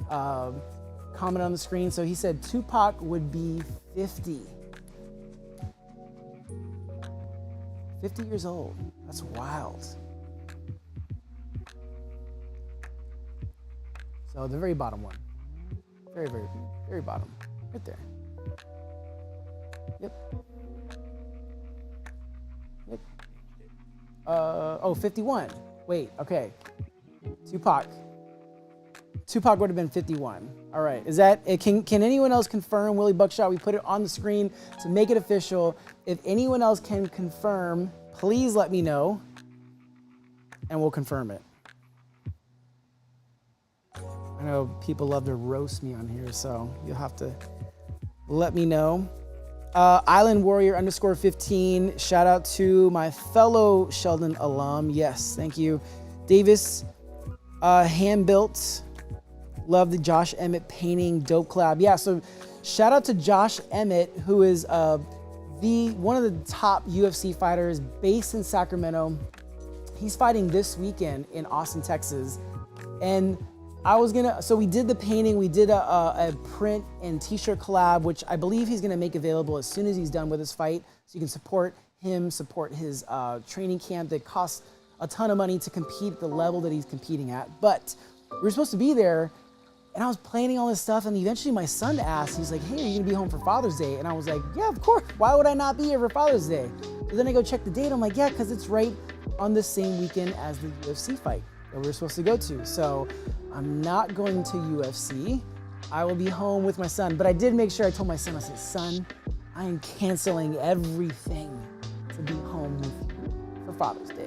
comment on the screen? So he said Tupac would be 50. 50 years old, that's wild. So the very bottom one. Very, very, very bottom, right there. Yep. Yep. 51. Wait, okay. Tupac would have been 51. All right, is that, can anyone else confirm Willie Buckshot? We put it on the screen to make it official. If anyone else can confirm, please let me know and we'll confirm it. I know people love to roast me on here, so you'll have to let me know. Island Warrior _15, shout out to my fellow Sheldon alum. Yes, thank you. Davis, hand-built, love the Josh Emmett painting, dope collab. Yeah, so shout out to Josh Emmett, who is one of the top UFC fighters based in Sacramento. He's fighting this weekend in Austin, Texas. And so we did the painting, we did a print and t-shirt collab, which I believe he's gonna make available as soon as he's done with his fight. So you can support him, support his training camp that costs a ton of money to compete at the level that he's competing at. But we were supposed to be there and I was planning all this stuff, and eventually my son asked, he's like, hey, are you gonna be home for Father's Day? And I was like, yeah, of course, why would I not be here for Father's Day? So then I go check the date, I'm like, yeah, because it's right on the same weekend as the UFC fight that we were supposed to go to. So I'm not going to UFC. I will be home with my son. But I did make sure I told my son, I said, son, I am canceling everything to be home with you for Father's Day.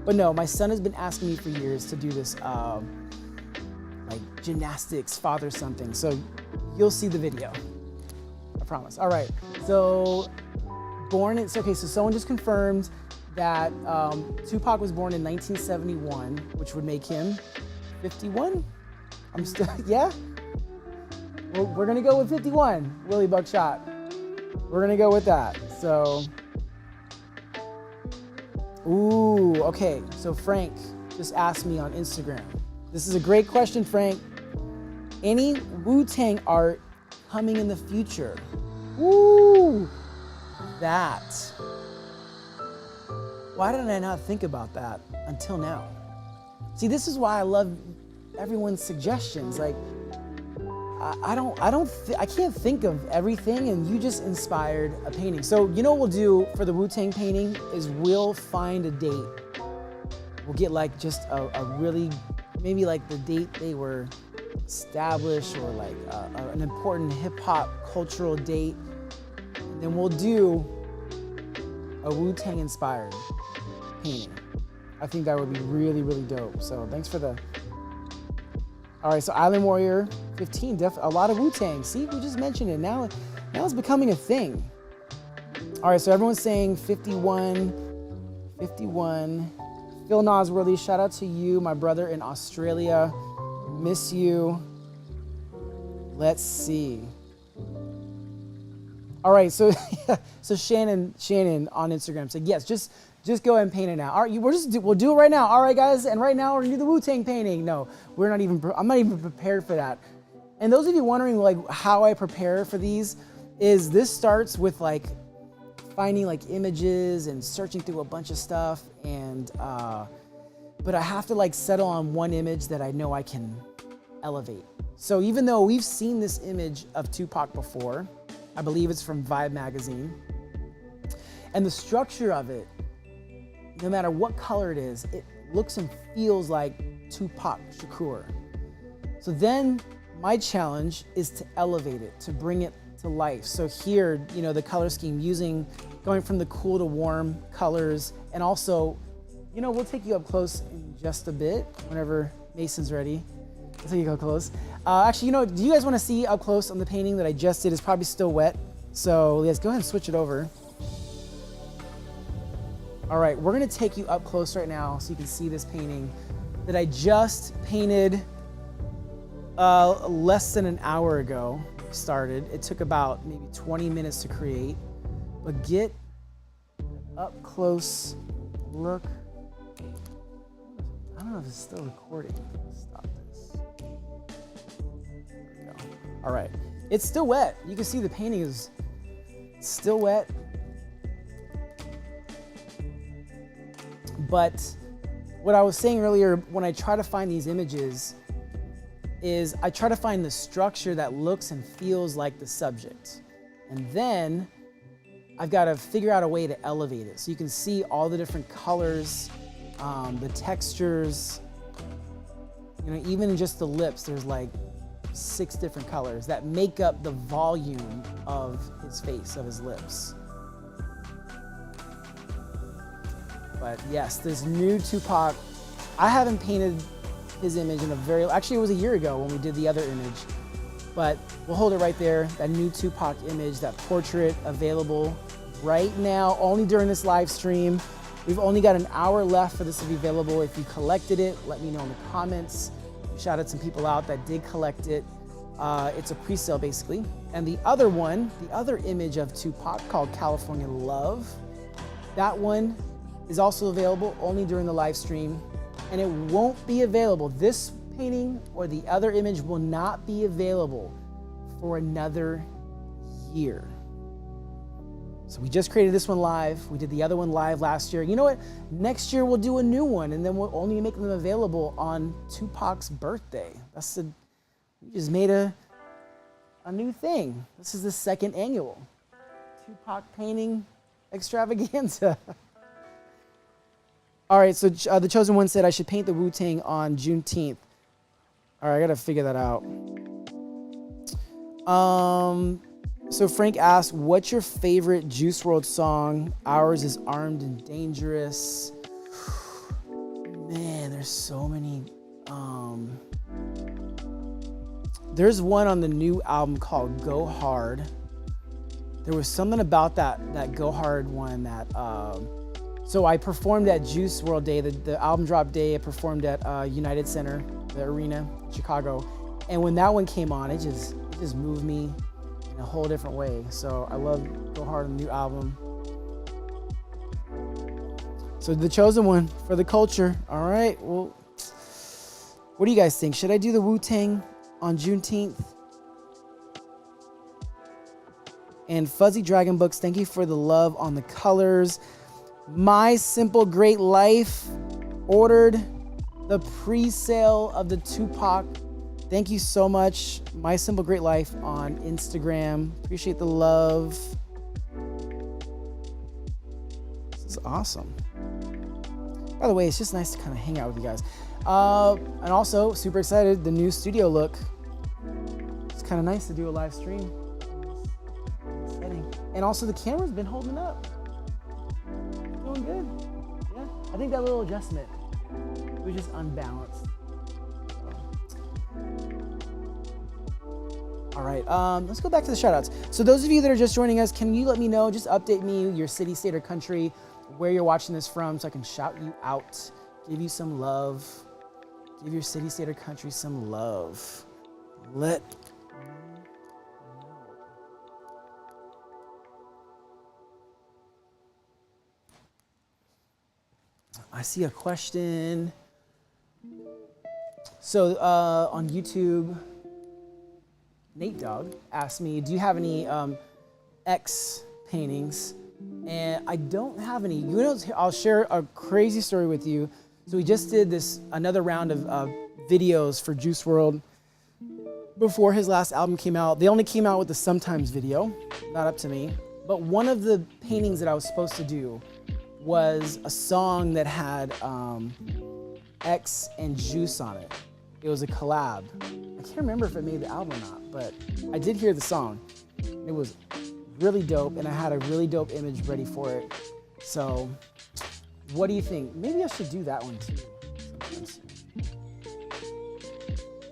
But no, my son has been asking me for years to do this like gymnastics, father something. So you'll see the video, I promise. All right, so so someone just confirmed that Tupac was born in 1971, which would make him 51. I'm still, yeah? We're gonna go with 51, Willie Buckshot. We're gonna go with that, so. Ooh, okay, so Frank just asked me on Instagram. This is a great question, Frank. Any Wu-Tang art coming in the future? Ooh, that. Why did I not think about that until now? See, this is why I love everyone's suggestions. Like, I can't think of everything, and you just inspired a painting. So you know what we'll do for the Wu-Tang painting is we'll find a date. We'll get like just a really, maybe like the date they were established or like an important hip hop cultural date. And then we'll do a Wu-Tang inspired painting. I think that would be really, really dope. So thanks for the. All right, so Island Warrior 15, a lot of Wu-Tang. See, we just mentioned it. Now it's becoming a thing. All right, so everyone's saying 51. Phil Nosworthy, shout out to you, my brother in Australia. Miss you. Let's see. All right, so so Shannon on Instagram said, yes, just go ahead and paint it now. All right, we'll do it right now. All right, guys, and right now we're gonna do the Wu-Tang painting. No, I'm not even prepared for that. And those of you wondering like how I prepare for these, is this starts with like finding like images and searching through a bunch of stuff, and but I have to like settle on one image that I know I can elevate. So even though we've seen this image of Tupac before, I believe it's from Vibe magazine, and the structure of it, no matter what color it is, it looks and feels like Tupac Shakur. So then my challenge is to elevate it, to bring it to life. So here, you know, the color scheme going from the cool to warm colors, and also, you know, we'll take you up close in just a bit whenever Mason's ready. I'll take you up close. Actually, you know, do you guys want to see up close on the painting that I just did? It's probably still wet. So let's go ahead and switch it over. All right, we're gonna take you up close right now so you can see this painting that I just painted less than an hour ago. Started. It took about maybe 20 minutes to create, but get up close look. I don't know if it's still recording. Stop this. There we go. All right, it's still wet. You can see the painting is still wet, but what I was saying earlier, when I try to find these images, is I try to find the structure that looks and feels like the subject. And then I've got to figure out a way to elevate it. So you can see all the different colors, the textures, you know, even just the lips, there's like 6 different colors that make up the volume of his face, of his lips. But yes, this new Tupac, I haven't painted his image in actually it was a year ago when we did the other image, but we'll hold it right there. That new Tupac image, that portrait, available right now, only during this live stream. We've only got an hour left for this to be available. If you collected it, let me know in the comments. Shout out some people out that did collect it. It's a pre-sale basically. And the other one, the other image of Tupac called California Love, that one is also available only during the live stream. And it won't be available. This painting or the other image will not be available for another year. So we just created this one live. We did the other one live last year. You know what? Next year we'll do a new one, and then we'll only make them available on Tupac's birthday. We just made a new thing. This is the 2nd annual Tupac painting extravaganza. All right, so the Chosen One said I should paint the Wu-Tang on Juneteenth. All right, I gotta figure that out. So Frank asked, what's your favorite Juice WRLD song? Ours is Armed and Dangerous. Man, there's so many. There's one on the new album called Go Hard. There was something about that Go Hard one that, so I performed at Juice WRLD Day, the album drop day. I performed at United Center, the arena, Chicago. And when that one came on, it just moved me in a whole different way. So I love Go Hard on the new album. So the Chosen One for the culture. All right, well, what do you guys think? Should I do the Wu-Tang on Juneteenth? And Fuzzy Dragon Books, thank you for the love on the colors. My Simple Great Life ordered the pre-sale of the Tupac. Thank you so much. My Simple Great Life on Instagram. Appreciate the love. This is awesome. By the way, it's just nice to kind of hang out with you guys. And also, super excited, the new studio look. It's kind of nice to do a live stream in this setting. And also, the camera's been holding up. Doing good. Yeah, I think that little adjustment, it was just unbalanced. All right, let's go back to the shout outs. So those of you that are just joining us, can you let me know, just update me, your city, state, or country, where you're watching this from so I can shout you out, give you some love, give your city, state, or country some love. Let me know. I see a question. So on YouTube, Nate Dogg asked me, do you have any X paintings? And I don't have any. You know, I'll share a crazy story with you. So we just did another round of videos for Juice WRLD before his last album came out. They only came out with the Sometimes video, not up to me. But one of the paintings that I was supposed to do was a song that had X and Juice on it. It was a collab. I can't remember if it made the album or not, but I did hear the song. It was really dope, and I had a really dope image ready for it. So, what do you think? Maybe I should do that one too.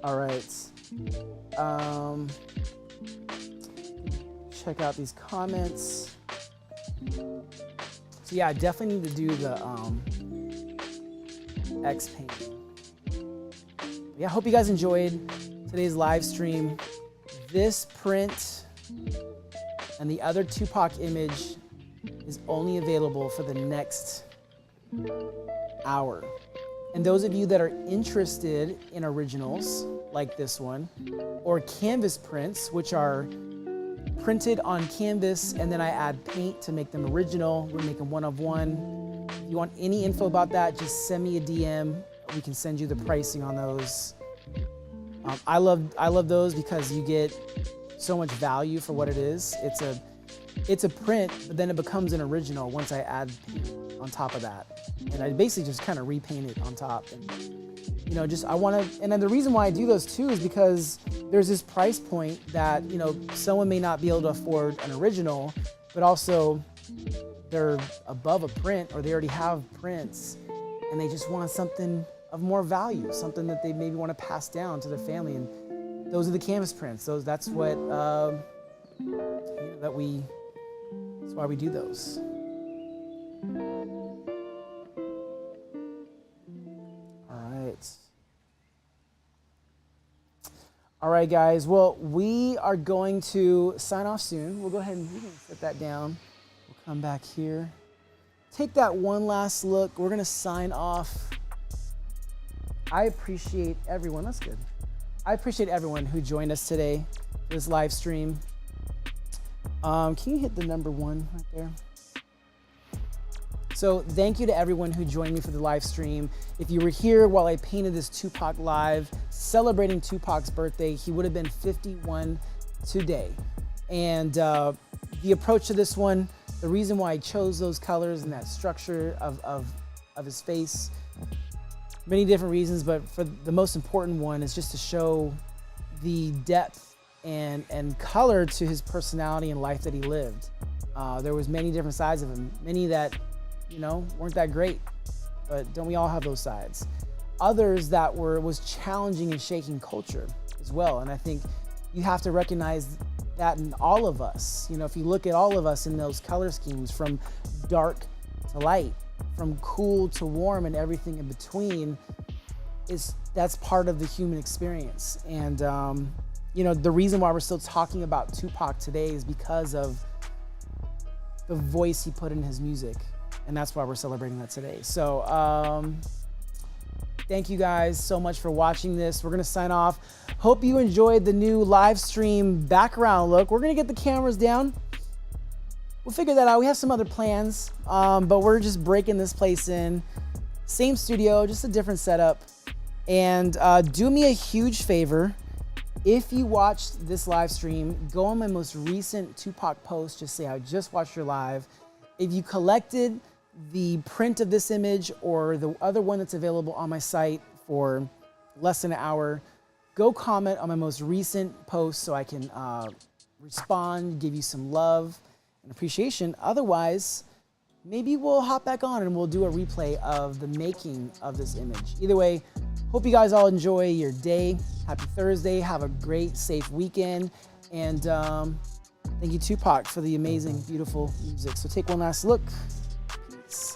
All right. Check out these comments. So yeah, I definitely need to do the X painting. Yeah, I hope you guys enjoyed today's live stream. This print and the other Tupac image is only available for the next hour. And those of you that are interested in originals like this one, or canvas prints, which are printed on canvas and then I add paint to make them original, we're making one of one. If you want any info about that, just send me a DM. We can send you the pricing on those. I love those because you get so much value for what it is. It's a print, but then it becomes an original once I add paint on top of that. And I basically just kind of repaint it on top. And, you know, just and then the reason why I do those too is because there's this price point that, you know, someone may not be able to afford an original, but also they're above a print or they already have prints and they just want something of more value, something that they maybe want to pass down to their family. And those are the canvas prints. That's what, that's why we do those. All right, guys. Well, we are going to sign off soon. We'll go ahead and set that down. We'll come back here. Take that one last look. We're going to sign off. I appreciate everyone. That's good. I appreciate everyone who joined us today for this live stream. Can you hit the number 1 right there? So thank you to everyone who joined me for the live stream. If you were here while I painted this Tupac live, celebrating Tupac's birthday, he would have been 51 today. And the approach to this one, the reason why I chose those colors and that structure of his face, many different reasons, but for the most important one is just to show the depth and color to his personality and life that he lived. There was many different sides of him, many that, you know, weren't that great, but don't we all have those sides? Others that was challenging and shaking culture as well. And I think you have to recognize that in all of us. You know, if you look at all of us in those color schemes, from dark to light, from cool to warm and everything in between, that's part of the human experience. And you know, the reason why we're still talking about Tupac today is because of the voice he put in his music. And that's why we're celebrating that today. So thank you guys so much for watching this. We're gonna sign off. Hope you enjoyed the new live stream background look. We're gonna get the cameras down. We'll figure that out. We have some other plans, but we're just breaking this place in. Same studio, just a different setup. And do me a huge favor. If you watched this live stream, go on my most recent Tupac post, just say, I just watched your live. If you collected the print of this image or the other one that's available on my site for less than an hour, go comment on my most recent post so I can respond, give you some love and appreciation. Otherwise, maybe we'll hop back on and we'll do a replay of the making of this image. Either way, hope you guys all enjoy your day. Happy Thursday. Have a great, safe weekend. And thank you, Tupac, for the amazing, beautiful music. So take one last look. Peace.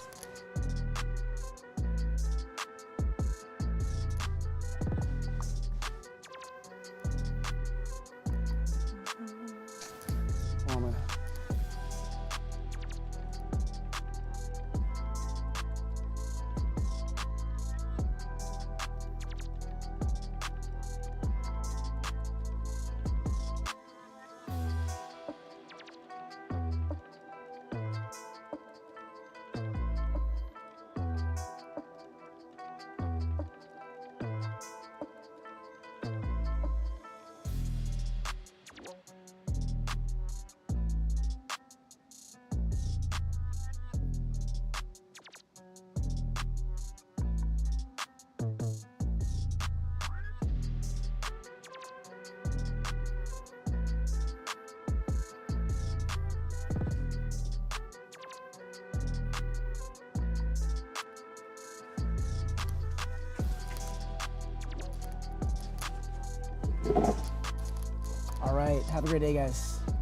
All right, have a great day, guys.